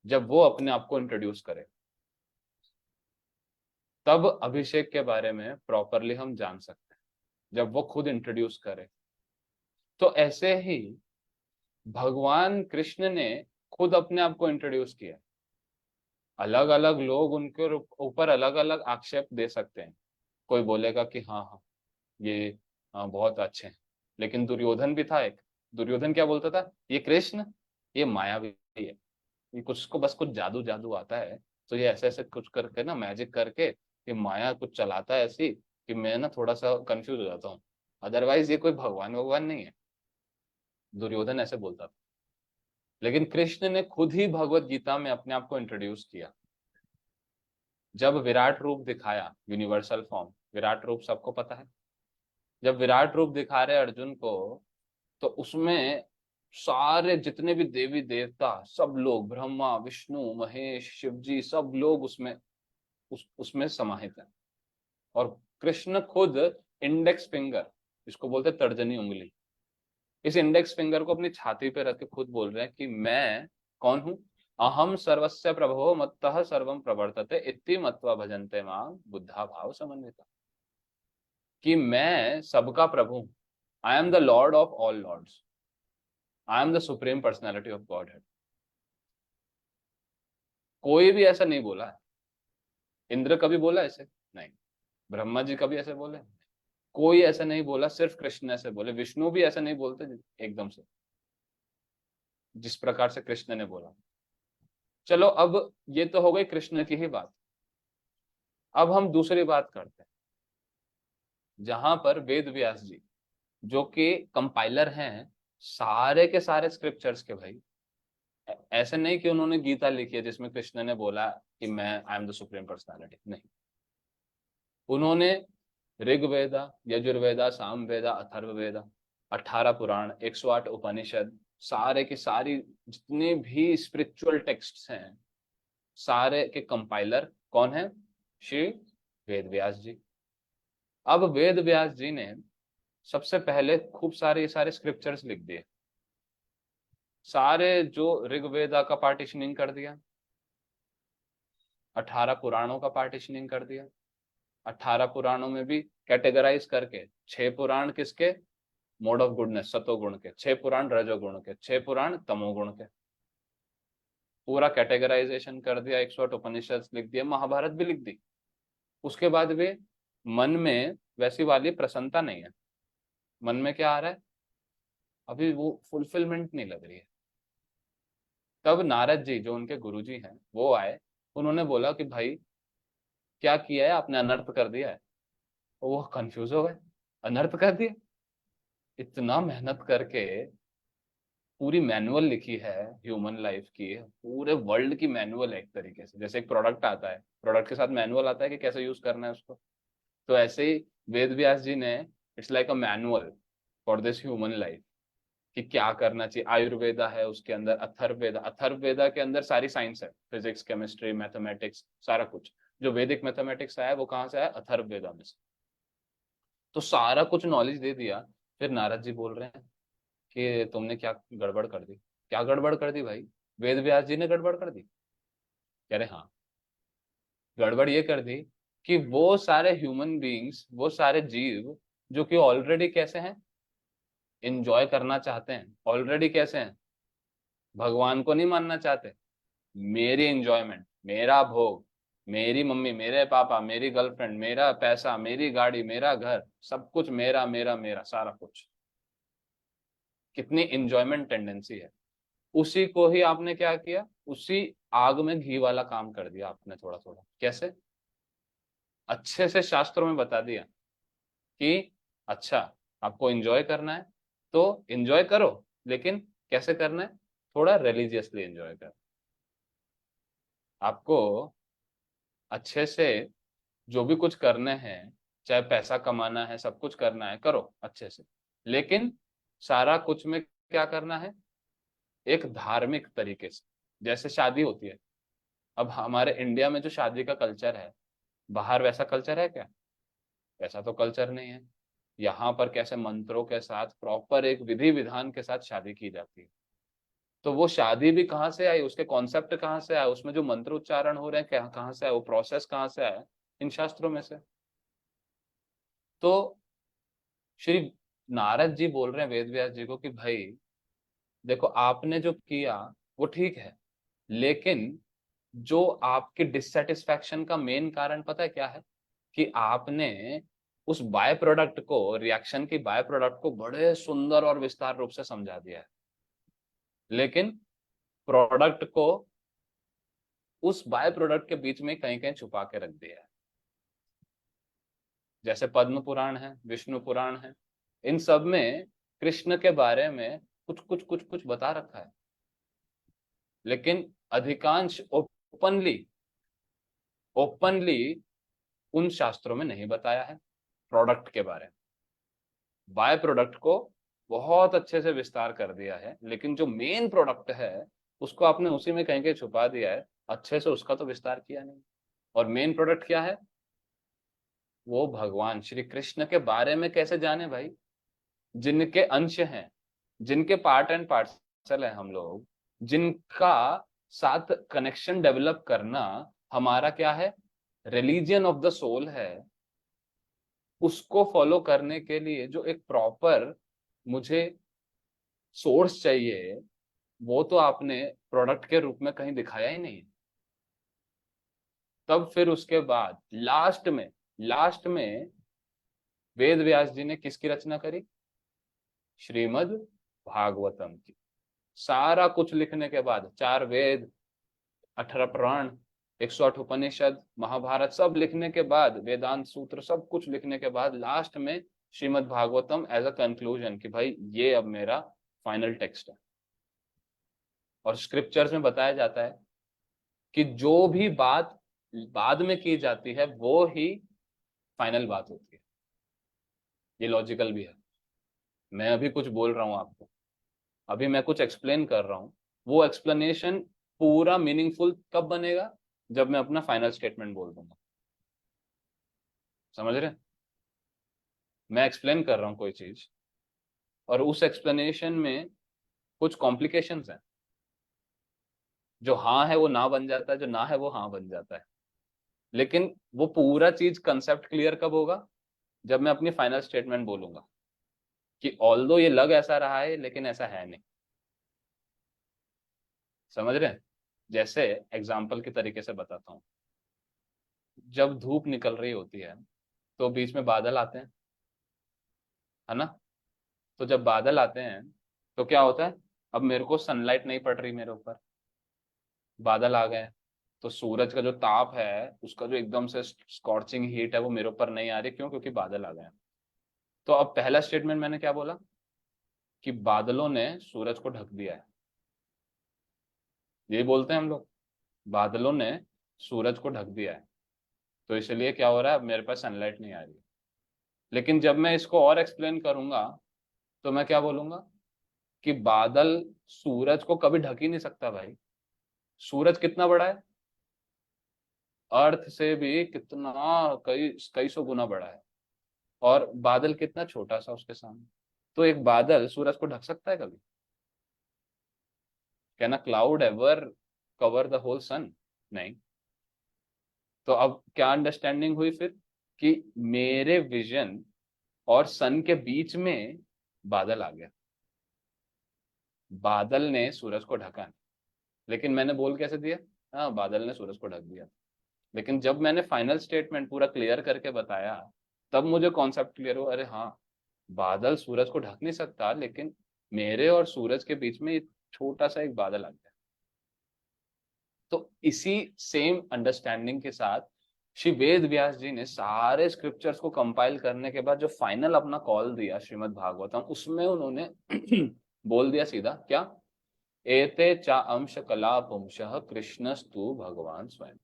जब वो अपने आप को इंट्रोड्यूस करे, तब अभिषेक के बारे में प्रॉपरली हम जान सकते हैं, जब वो खुद इंट्रोड्यूस करे। तो ऐसे ही भगवान कृष्ण ने खुद अपने आप को इंट्रोड्यूस किया। अलग अलग लोग उनके ऊपर अलग अलग आक्षेप दे सकते हैं, कोई बोलेगा कि हाँ हाँ ये बहुत अच्छे हैं, लेकिन दुर्योधन भी था एक। दुर्योधन क्या बोलता था? ये कृष्ण, ये मायावी है, ये कुछ को बस कुछ जादू जादू आता है, तो ये ऐसे ऐसे कुछ करके ना, मैजिक करके ये माया कुछ चलाता है ऐसी कि मैं ना थोड़ा सा कंफ्यूज हो जाता हूँ, अदरवाइज ये कोई भगवान भगवान नहीं है। दुर्योधन ऐसे बोलता था। लेकिन कृष्ण ने खुद ही भगवत गीता में अपने आप को इंट्रोड्यूस किया, जब विराट रूप दिखाया, यूनिवर्सल फॉर्म, विराट रूप सबको पता है। जब विराट रूप दिखा रहे अर्जुन को, तो उसमें सारे जितने भी देवी देवता, सब लोग, ब्रह्मा विष्णु महेश शिव जी, सब लोग उसमें उसमें समाहित है। और कृष्ण खुद इंडेक्स फिंगर, इसको बोलते हैं तर्जनी उंगली, इस इंडेक्स फिंगर को अपनी छाती पे रख के खुद बोल रहे हैं कि मैं कौन हूं? अहम सर्वस्य प्रभो मत्तः सर्वम प्रवर्तते इति मत्वा भजन्ते मां बुद्धा भाव समन्विता। कि मैं सबका प्रभु हूं, I am the lord of all lords, I am the supreme personality of godhead. कोई भी ऐसा नहीं बोला है। इंद्र कभी बोला ऐसे? नहीं। ब्रह्मा जी कभी ऐसे बोले? कोई ऐसा नहीं बोला, सिर्फ कृष्ण ऐसे बोले। विष्णु भी ऐसा नहीं बोलते एकदम से, जिस प्रकार से कृष्ण ने बोला। चलो अब ये तो हो गई कृष्ण की ही बात। अब हम दूसरी बात करते हैं, जहां पर वेद व्यास जी, जो कि कंपाइलर हैं सारे के सारे स्क्रिप्चर्स के भाई, ऐसे नहीं कि उन्होंने गीता लिखी है जिसमें कृष्ण ने बोला कि मैं आई एम द सुप्रीम पर्सनालिटी, नहीं। उन्होंने ऋग्वेदा, यजुर्वेदा, सामवेदा, अथर्ववेदा, 18 पुराण, 108 उपनिषद, सारे की सारी जितने भी स्पिरिचुअल टेक्स्ट्स हैं, सारे के कंपाइलर कौन है? श्री वेद व्यास जी। अब वेद व्यास जी ने सबसे पहले खूब सारे सारे स्क्रिप्चर्स लिख दिए। सारे जो ऋग्वेदा का पार्टीशनिंग कर दिया, 18 पुराणों का पार्टीशनिंग कर दिया, 18 पुराणों में भी कैटेगराइज करके, 6 पुराण किसके? मोड ऑफ गुडनेस, सतोगुण के, 6 पुराण रजोगुण के, 6 पुराण तमोगुण के, पूरा कैटेगराइजेशन कर दिया। 108 उपनिषद लिख दिया, महाभारत भी लिख दी। उसके बाद भी मन में वैसी वाली प्रसन्नता नहीं है। मन में क्या आ रहा है? अभी वो फुलफिलमेंट नहीं लग रही है। तब नारद जी, जो उनके गुरु जी हैं, वो आए। उन्होंने बोला कि भाई क्या किया है आपने, अनर्थ कर दिया है। वो कंफ्यूज हो गए, अनर्थ कर दिया? इतना मेहनत करके पूरी मैनुअल लिखी है ह्यूमन लाइफ की, पूरे वर्ल्ड की मैनुअल है एक तरीके से। जैसे एक प्रोडक्ट आता है, प्रोडक्ट के साथ मैनुअल आता है कि कैसे यूज करना है उसको, तो ऐसे ही वेद व्यास जी ने, it's like a manual for this human life, कि क्या करना चाहिए। आयुर्वेदा है, उसके अंदर अथर्ववेदा, अथर्ववेदा के अंदर सारी साइंस है, फिजिक्स, केमिस्ट्री, मैथमेटिक्स, सारा कुछ। जो वैदिक मैथमेटिक्स आया वो कहाँ से आया? अथर्ववेदा में से। तो सारा कुछ नॉलेज दे दिया। फिर नारद जी बोल रहे हैं कि तुमने क्या गड़बड़ कर दी? क्या गड़बड़ कर दी भाई? वेद व्यास जी ने गड़बड़ कर दी? कह रहे हाँ, गड़बड़ ये कर दी कि वो सारे ह्यूमन बीइंग्स, वो सारे जीव जो कि ऑलरेडी कैसे हैं, इंजॉय करना चाहते हैं, ऑलरेडी कैसे हैं, भगवान को नहीं मानना चाहते, मेरी इंजॉयमेंट, मेरा भोग, मेरी मम्मी, मेरे पापा, मेरी गर्लफ्रेंड, मेरा पैसा, मेरी गाड़ी, मेरा घर, सब कुछ मेरा मेरा मेरा, सारा कुछ। कितनी इंजॉयमेंट टेंडेंसी है। उसी को ही आपने क्या किया, उसी आग में घी वाला काम कर दिया आपने थोड़ा थोड़ा। कैसे? अच्छे से शास्त्रों में बता दिया कि अच्छा, आपको एंजॉय करना है तो एंजॉय करो, लेकिन कैसे करना है? थोड़ा रिलीजियसली एंजॉय करो। आपको अच्छे से जो भी कुछ करने हैं, चाहे पैसा कमाना है, सब कुछ करना है, करो अच्छे से, लेकिन सारा कुछ में क्या करना है? एक धार्मिक तरीके से। जैसे शादी होती है, अब हमारे इंडिया में जो शादी का कल्चर है, बाहर वैसा कल्चर है क्या? वैसा तो कल्चर नहीं है। यहाँ पर कैसे मंत्रों के साथ, प्रॉपर एक विधि विधान के साथ शादी की जाती है। तो वो शादी भी कहाँ से आई, उसके कॉन्सेप्ट कहाँ से आया, उसमें जो मंत्र उच्चारण हो रहे हैं कहाँ से आए, वो प्रोसेस कहाँ से आया? इन शास्त्रों में से। तो श्री नारद जी बोल रहे हैं वेद व्यास जी को कि भाई देखो, आपने जो किया वो ठीक है, लेकिन जो आपकी डिससेटिस्फैक्शन का मेन कारण पता है क्या है? कि आपने उस बाय प्रोडक्ट को, रिएक्शन की बाय प्रोडक्ट को बड़े सुंदर और विस्तार रूप से समझा दिया है, लेकिन प्रोडक्ट को उस बाय प्रोडक्ट के बीच में कहीं कहीं छुपा के रख दिया है। जैसे पद्म पुराण है, विष्णु पुराण है, इन सब में कृष्ण के बारे में कुछ बता रखा है, लेकिन अधिकांश ओपनली ओपनली उन शास्त्रों में नहीं बताया है प्रोडक्ट के बारे में। बाय प्रोडक्ट को बहुत अच्छे से विस्तार कर दिया है, लेकिन जो मेन प्रोडक्ट है उसको आपने उसी में कहीं कहीं छुपा दिया है, अच्छे से उसका तो विस्तार किया नहीं। और मेन प्रोडक्ट क्या है? वो भगवान श्री कृष्ण के बारे में कैसे जाने भाई? जिनके अंश हैं, जिनके पार्ट एंड पार्सल है हम लोग, जिनका साथ कनेक्शन डेवलप करना हमारा क्या है, रिलीजियन ऑफ द सोल है, उसको फॉलो करने के लिए जो एक प्रॉपर मुझे सोर्स चाहिए, वो तो आपने प्रोडक्ट के रूप में कहीं दिखाया ही नहीं। तब फिर उसके बाद लास्ट में वेद व्यास जी ने किसकी रचना करी? श्रीमद् भागवतम की। सारा कुछ लिखने के बाद, 4 वेद, 18 पुराण, 108 उपनिषद, महाभारत, सब लिखने के बाद, वेदांत सूत्र, सब कुछ लिखने के बाद, लास्ट में Shrimad Bhagavatam as a conclusion कि भाई ये अब मेरा फाइनल टेक्स्ट है। और स्क्रिप्चर्स में बताया जाता है कि जो भी बात बाद में की जाती है वो ही फाइनल बात होती है। ये लॉजिकल भी है। मैं अभी कुछ बोल रहा हूं आपको, अभी मैं कुछ एक्सप्लेन कर रहा हूं, वो एक्सप्लेनेशन पूरा मीनिंगफुल कब बनेगा? जब मैं अपना फाइनल स्टेटमेंट बोल दूंगा। समझ रहे हैं? मैं एक्सप्लेन कर रहा हूं कोई चीज, और उस एक्सप्लेनेशन में कुछ कॉम्प्लिकेशंस हैं। जो हाँ है वो ना बन जाता है, जो ना है वो हाँ बन जाता है। लेकिन वो पूरा चीज कंसेप्ट क्लियर कब होगा? जब मैं अपनी फाइनल स्टेटमेंट बोलूंगा कि ऑल्दो ये लग ऐसा रहा है लेकिन ऐसा है नहीं। समझ रहे हैं? जैसे एग्जाम्पल के तरीके से बताता हूँ। जब धूप निकल रही होती है तो बीच में बादल आते हैं, है ना? तो जब बादल आते हैं तो क्या होता है? अब मेरे को सनलाइट नहीं पड़ रही मेरे ऊपर, बादल आ गए, तो सूरज का जो ताप है, उसका जो एकदम से स्कॉर्चिंग हीट है, वो मेरे ऊपर नहीं आ रही। क्यों? क्योंकि बादल आ गए। तो अब पहला स्टेटमेंट मैंने क्या बोला? कि बादलों ने सूरज को ढक दिया है। यही बोलते हैं हम लोग, बादलों ने सूरज को ढक दिया है, तो इसलिए क्या हो रहा है, अब मेरे पास सनलाइट नहीं आ रही है। लेकिन जब मैं इसको और एक्सप्लेन करूंगा तो मैं क्या बोलूंगा कि बादल सूरज को कभी ढक ही नहीं सकता भाई। सूरज कितना बड़ा है, अर्थ से भी कितना, कई कई सौ गुना बड़ा है, और बादल कितना छोटा सा उसके सामने। तो एक बादल सूरज को ढक सकता है कभी? Can a cloud ever cover the whole sun? नहीं। तो अब क्या अंडरस्टैंडिंग हुई फिर, कि मेरे विजन और सन के बीच में बादल आ गया। बादल ने सूरज को ढका नहीं, लेकिन मैंने बोल कैसे दिया, हाँ बादल ने सूरज को ढक दिया। लेकिन जब मैंने फाइनल स्टेटमेंट पूरा क्लियर करके बताया, तब मुझे कॉन्सेप्ट क्लियर हुआ, अरे हाँ, बादल सूरज को ढक नहीं सकता, लेकिन मेरे और सूरज के बीच में एक छोटा सा एक बादल आ गया। तो इसी सेम अंडरस्टैंडिंग के साथ श्री वेद व्यास जी ने सारे स्क्रिप्चर्स को कंपाइल करने के बाद जो फाइनल अपना कॉल दिया श्रीमद् भागवतम, उसमें उन्होंने बोल दिया सीधा क्या, एते चा अंश कला पुंसः कृष्णस्तु भगवान स्वयं।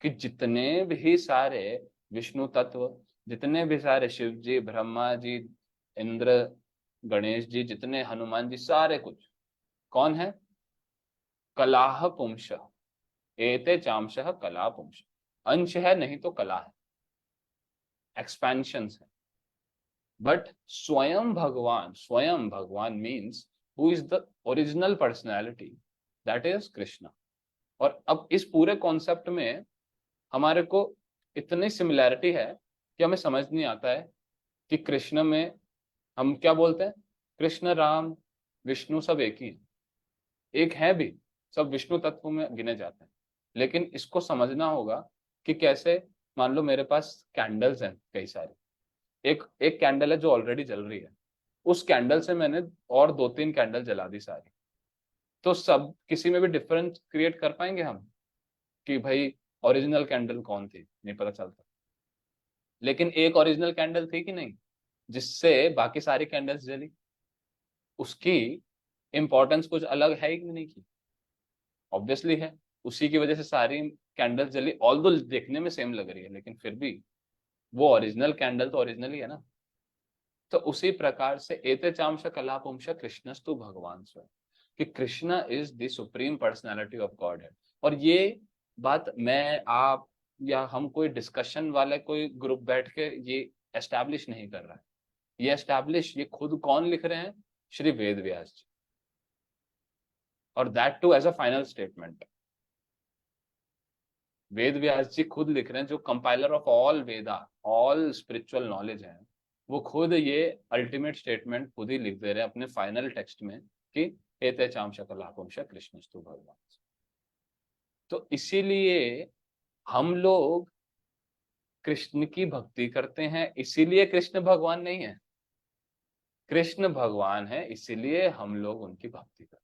कि जितने भी सारे विष्णु तत्व, जितने भी सारे शिव जी, ब्रह्मा जी, इंद्र, गणेश जी, जितने हनुमान जी, सारे कुछ कौन है, कलाह पुंस, एते चांशः कला पुंस। अंश है नहीं तो कला है, एक्सपेंशन है। बट स्वयं भगवान means who is the original personality, that is Krishna. और अब इस पूरे कॉन्सेप्ट में हमारे को इतनी सिमिलैरिटी है कि हमें समझ नहीं आता है कि कृष्ण में हम क्या बोलते हैं, कृष्ण, राम, विष्णु सब एक ही है, एक है भी, सब विष्णु तत्व में गिने जाते हैं। लेकिन इसको समझना होगा कि कैसे, मान लो मेरे पास कैंडल्स हैं कई सारी, एक एक कैंडल है जो ऑलरेडी जल रही है, उस कैंडल से मैंने और 2-3 कैंडल जला दी सारी, तो सब किसी में भी डिफरेंस क्रिएट कर पाएंगे हम कि भाई ओरिजिनल कैंडल कौन थी, नहीं पता चलता। लेकिन एक ओरिजिनल कैंडल थी कि नहीं, जिससे बाकी सारी कैंडल्स जली, उसकी इंपॉर्टेंस कुछ अलग है कि नहीं की, ऑब्वियसली है। उसी की वजह से सारी कैंडल्स जली, ऑल्दो देखने में सेम लग रही है, लेकिन फिर भी वो ओरिजिनल कैंडल तो ओरिजिनल ही है ना। तो उसी प्रकार से एते चांश कलापुंश कृष्णस्तु भगवान स्वयं, कि Krishna is the supreme personality of God है। और ये बात मैं, आप या हम कोई डिस्कशन वाले कोई ग्रुप बैठ के ये एस्टैब्लिश नहीं कर रहा है, ये एस्टैब्लिश ये खुद कौन लिख रहे हैं, श्री वेद व्यास जी, और that too as a final statement. Ved Vyas ji खुद लिख रहे हैं, जो compiler of all Veda, all spiritual knowledge है, वो खुद ये अल्टीमेट स्टेटमेंट खुद ही लिख दे रहे हैं अपने फाइनल टेक्स्ट में कि एते चांश कलापुंश कृष्णस्तु भगवान। तो इसीलिए हम लोग कृष्ण की भक्ति करते हैं, इसीलिए कृष्ण भगवान नहीं है, कृष्ण भगवान है इसीलिए हम लोग उनकी भक्ति करते हैं।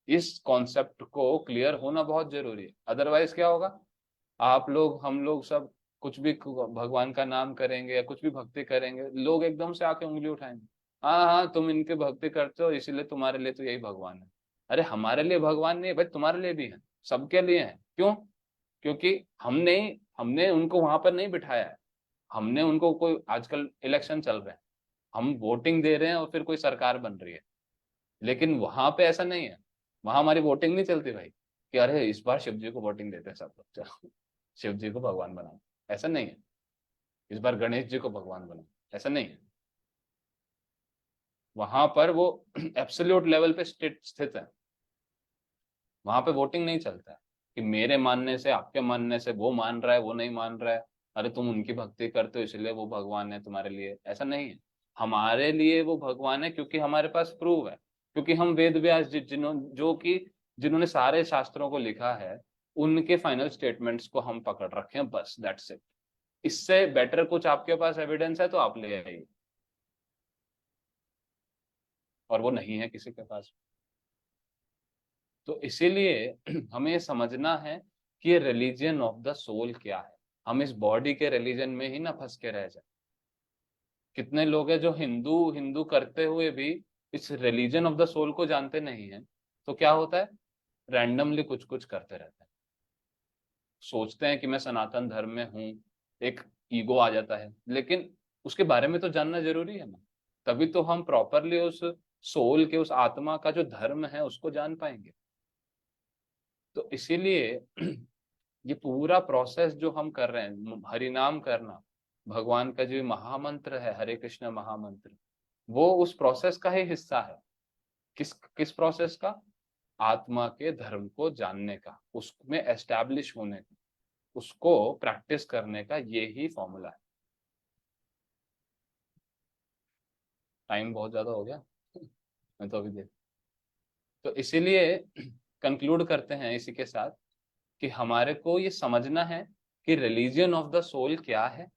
इस कॉन्सेप्ट को क्लियर होना बहुत जरूरी है, अदरवाइज क्या होगा, आप लोग, हम लोग सब कुछ भी भगवान का नाम करेंगे या कुछ भी भक्ति करेंगे, लोग एकदम से आके उंगली उठाएंगे, हाँ हाँ तुम इनके भक्ति करते हो इसीलिए तुम्हारे लिए तो यही भगवान है। अरे हमारे लिए भगवान नहीं है भाई, तुम्हारे लिए भी है, सबके लिए है। क्यों? क्योंकि हमने हमने उनको वहां पर नहीं बिठाया है, हमने उनको, कोई आजकल इलेक्शन चल रहे हैं, हम वोटिंग दे रहे हैं और फिर कोई सरकार बन रही है, लेकिन वहां पे ऐसा नहीं है, वहां हमारी वोटिंग नहीं चलती भाई कि अरे इस बार शिव जी को वोटिंग देते हैं सब लोग, चलो शिव जी को भगवान बनाओ, ऐसा नहीं है। इस बार गणेश जी को भगवान बनाओ, ऐसा नहीं है। वहां पर वो एब्सोल्यूट लेवल पे स्थित है, वहां पे वोटिंग नहीं चलता है कि मेरे मानने से, आपके मानने से, वो मान रहा है वो नहीं मान रहा है, अरे तुम उनकी भक्ति करते हो इसलिए वो भगवान है तुम्हारे लिए, ऐसा नहीं है। हमारे लिए वो भगवान है क्योंकि हमारे पास प्रूव है, क्योंकि हम वेद व्यास जी, जिन्होंने सारे शास्त्रों को लिखा है, उनके फाइनल स्टेटमेंट्स को हम पकड़ रखे हैं, बस दैट्स इट। इससे बेटर कुछ आपके पास एविडेंस है तो आप ले आइए, और वो नहीं है किसी के पास। तो इसीलिए हमें समझना है कि ये रिलीजन ऑफ द सोल क्या है, हम इस बॉडी के रिलीजन में ही ना फंस के रह जाए। कितने लोग हैं जो हिंदू हिंदू करते हुए भी इस रिलीजन ऑफ द सोल को जानते नहीं है। तो क्या होता है, रैंडमली कुछ कुछ करते रहते हैं, सोचते हैं कि मैं सनातन धर्म में हूँ, एक ईगो आ जाता है। लेकिन उसके बारे में तो जानना जरूरी है ना, तभी तो हम प्रॉपरली उस सोल के, उस आत्मा का जो धर्म है उसको जान पाएंगे। तो इसीलिए ये पूरा प्रोसेस जो हम कर रहे हैं, हरि नाम करना, भगवान का जो महामंत्र है, हरे कृष्ण महामंत्र, वो उस प्रोसेस का ही हिस्सा है। किस किस प्रोसेस का? आत्मा के धर्म को जानने का, उसमें एस्टैब्लिश होने का, उसको प्रैक्टिस करने का, ये ही फॉर्मूला है। टाइम बहुत ज्यादा हो गया मैं तो अभी देख, तो इसीलिए कंक्लूड करते हैं इसी के साथ कि हमारे को ये समझना है कि रिलीजन ऑफ द सोल क्या है,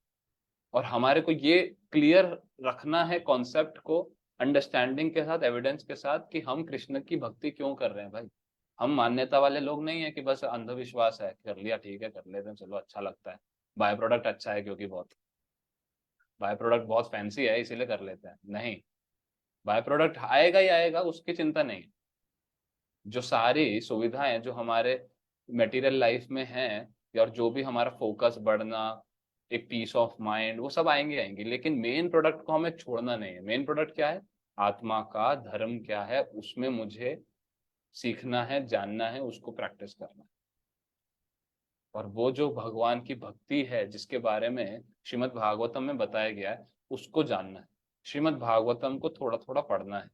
और हमारे को ये क्लियर रखना है कॉन्सेप्ट को, अंडरस्टैंडिंग के साथ, एविडेंस के साथ, कि हम कृष्ण की भक्ति क्यों कर रहे हैं भाई। हम मान्यता वाले लोग नहीं है कि बस अंधविश्वास है, कर लिया ठीक है, कर लेते हैं, चलो अच्छा लगता है, बाय प्रोडक्ट अच्छा है क्योंकि बहुत बाय प्रोडक्ट बहुत फैंसी है इसीलिए कर लेते हैं, नहीं। बाय प्रोडक्ट आएगा ही आएगा, उसकी चिंता नहीं। जो सारी सुविधाएं जो हमारे मटेरियल लाइफ में हैं, और जो भी हमारा फोकस बढ़ना, एक पीस ऑफ माइंड, वो सब आएंगे आएंगे, लेकिन मेन प्रोडक्ट को हमें छोड़ना नहीं है। मेन प्रोडक्ट क्या है? आत्मा का धर्म क्या है, उसमें मुझे सीखना है, जानना है, उसको प्रैक्टिस करना है। और वो जो भगवान की भक्ति है जिसके बारे में श्रीमद् भागवतम में बताया गया है, उसको जानना है। श्रीमद् भागवतम को थोड़ा थोड़ा पढ़ना है,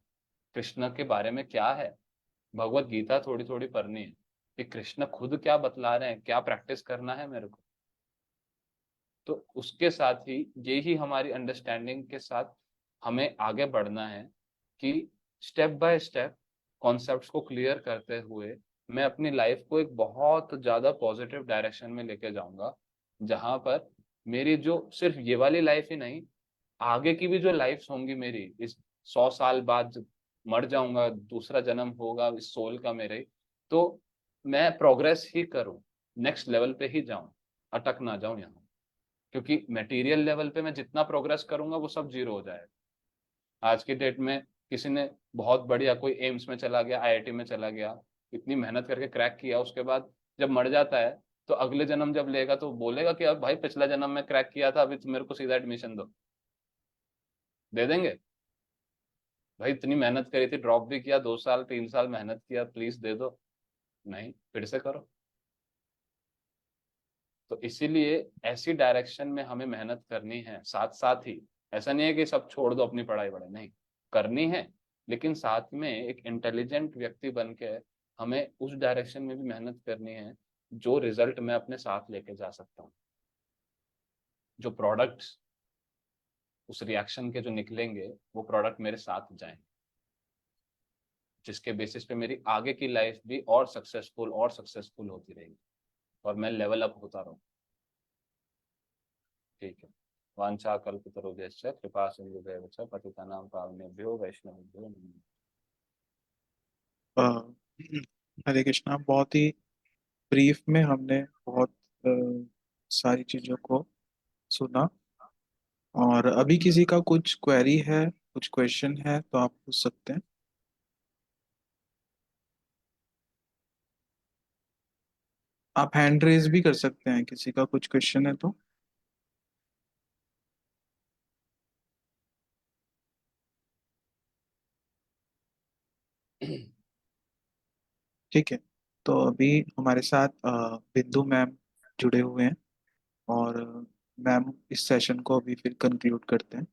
कृष्ण के बारे में क्या है। भगवत गीता थोड़ी थोड़ी पढ़नी है कि कृष्ण खुद क्या बतला रहे हैं, क्या प्रैक्टिस करना है मेरे को। तो उसके साथ ही, यही हमारी अंडरस्टैंडिंग के साथ हमें आगे बढ़ना है कि स्टेप बाय स्टेप कॉन्सेप्ट्स को क्लियर करते हुए मैं अपनी लाइफ को एक बहुत ज्यादा पॉजिटिव डायरेक्शन में लेके जाऊंगा, जहां पर मेरी जो सिर्फ ये वाली लाइफ ही नहीं, आगे की भी जो लाइफ होंगी मेरी, इस 100 साल बाद जब मर जाऊंगा, दूसरा जन्म होगा इस सोल का मेरे, तो मैं प्रोग्रेस ही करूं, नेक्स्ट लेवल पे ही जाऊं, अटक ना जाऊं यहाँ। क्योंकि मटेरियल लेवल पे मैं जितना प्रोग्रेस करूंगा वो सब जीरो हो जाएगा। आज की डेट में किसी ने बहुत बढ़िया, कोई एम्स में चला गया, आईआईटी में चला गया, इतनी मेहनत करके क्रैक किया, उसके बाद जब मर जाता है तो अगले जन्म जब लेगा तो बोलेगा कि अब भाई पिछला जन्म में क्रैक किया था, अभी तो मेरे को सीधा एडमिशन दो। दे देंगे? भाई इतनी मेहनत करी थी, ड्रॉप भी किया, 2 साल 3 साल मेहनत किया, प्लीज दे दो। नहीं, फिर से करो। तो इसीलिए ऐसी डायरेक्शन में हमें मेहनत करनी है, साथ साथ ही। ऐसा नहीं है कि सब छोड़ दो अपनी पढ़ाई वढ़ाई, नहीं, करनी है, लेकिन साथ में एक इंटेलिजेंट व्यक्ति बन के हमें उस डायरेक्शन में भी मेहनत करनी है, जो रिजल्ट मैं अपने साथ लेके जा सकता हूँ, जो प्रोडक्ट्स उस रिएक्शन के जो निकलेंगे वो प्रोडक्ट मेरे साथ जाएंगे, जिसके बेसिस पे मेरी आगे की लाइफ भी और सक्सेसफुल होती रहेगी, और मैं लेवल अप होता रहूँ। ठीक है। वांछा कल्पतरुभ्यश्च कृपा सिन्धुभ्येव च पतितानां पावनेभ्यो वैष्णवेभ्यो नमो नमः। अ, हरे कृष्णा, बहुत ही ब्रीफ में हमने बहुत सारी चीजों को सुना। और अभी किसी का कुछ क्वेरी है, कुछ क्वेश्चन है तो आप पूछ सकते हैं। आप हैंड रेज भी कर सकते हैं, किसी का कुछ क्वेश्चन है तो। ठीक है, तो अभी हमारे साथ बिंदु मैम जुड़े हुए हैं, और मैम इस सेशन को अभी फिर कंक्लूड करते हैं।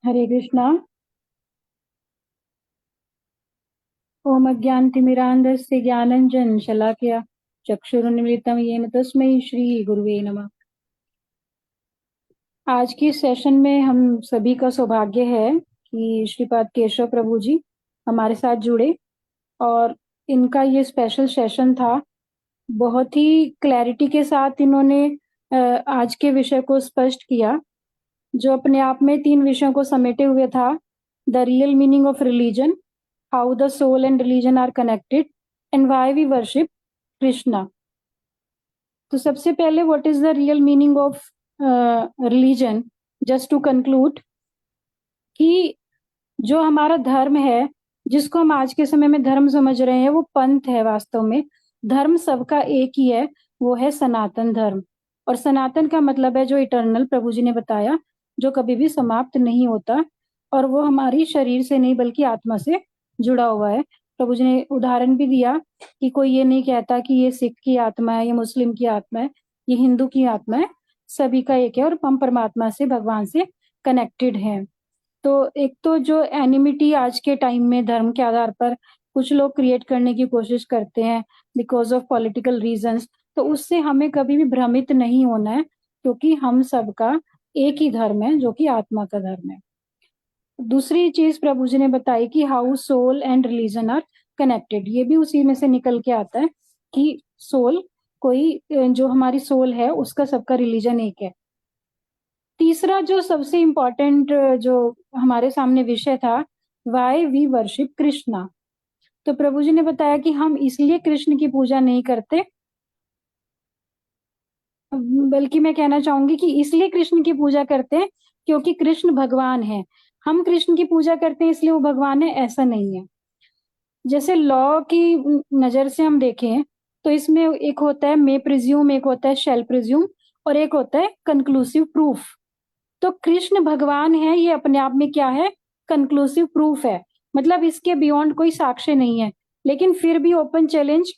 हरे कृष्णा। ओम अज्ञानतिमिरान्धस्य ज्ञानञ्जन शलाकया चक्षुरुन्मीलितं येन तस्मै श्री गुरुवे नमः। आज की सेशन में हम सभी का सौभाग्य है कि श्रीपाद केशव प्रभु जी हमारे साथ जुड़े, और इनका ये स्पेशल सेशन था। बहुत ही क्लैरिटी के साथ इन्होंने आज के विषय को स्पष्ट किया, जो अपने आप में 3 विषयों को समेटे हुए था। The real meaning of religion, how the soul and religion are connected, and why we worship Krishna. तो सबसे पहले what is the real meaning of religion, just to conclude, कि जो हमारा धर्म है, जिसको हम आज के समय में धर्म समझ रहे हैं, वो पंथ है। वास्तव में धर्म सबका एक ही है, वो है सनातन धर्म। और सनातन का मतलब है जो इटर्नल, प्रभु जी ने बताया, जो कभी भी समाप्त नहीं होता, और वो हमारी शरीर से नहीं बल्कि आत्मा से जुड़ा हुआ है। प्रभु जी ने उदाहरण भी दिया कि कोई ये नहीं कहता कि ये सिख की आत्मा है, ये मुस्लिम की आत्मा है, ये हिंदू की आत्मा है, सभी का एक है, और हम परमात्मा से, भगवान से कनेक्टेड हैं। तो एक तो जो एनिमिटी आज के टाइम में धर्म के आधार पर कुछ लोग क्रिएट करने की कोशिश करते हैं बिकॉज ऑफ पॉलिटिकल रीजंस, तो उससे हमें कभी भी भ्रमित नहीं होना है, क्योंकि हम सबका एक ही धर्म है, जो कि आत्मा का धर्म है। दूसरी चीज प्रभु जी ने बताई कि how soul and religion are connected, ये भी उसी में से निकल के आता है कि सोल, कोई जो हमारी सोल है, उसका सबका रिलीजन एक है। तीसरा जो सबसे इम्पोर्टेंट जो हमारे सामने विषय था, वाई वी वर्शिप कृष्णा। तो प्रभु जी ने बताया कि हम इसलिए कृष्ण की पूजा नहीं करते, बल्कि मैं कहना चाहूंगी कि इसलिए कृष्ण की पूजा करते हैं क्योंकि कृष्ण भगवान है। हम कृष्ण की पूजा करते हैं इसलिए वो भगवान है, ऐसा नहीं है। जैसे लॉ की नजर से हम देखें तो इसमें एक होता है मे प्रिज्यूम, एक होता है शैल प्रिज्यूम, और एक होता है कंक्लूसिव प्रूफ। तो कृष्ण भगवान है, ये अपने आप में क्या है, कंक्लूसिव प्रूफ है। मतलब इसके बियॉन्ड कोई साक्ष्य नहीं है, लेकिन फिर भी ओपन चैलेंज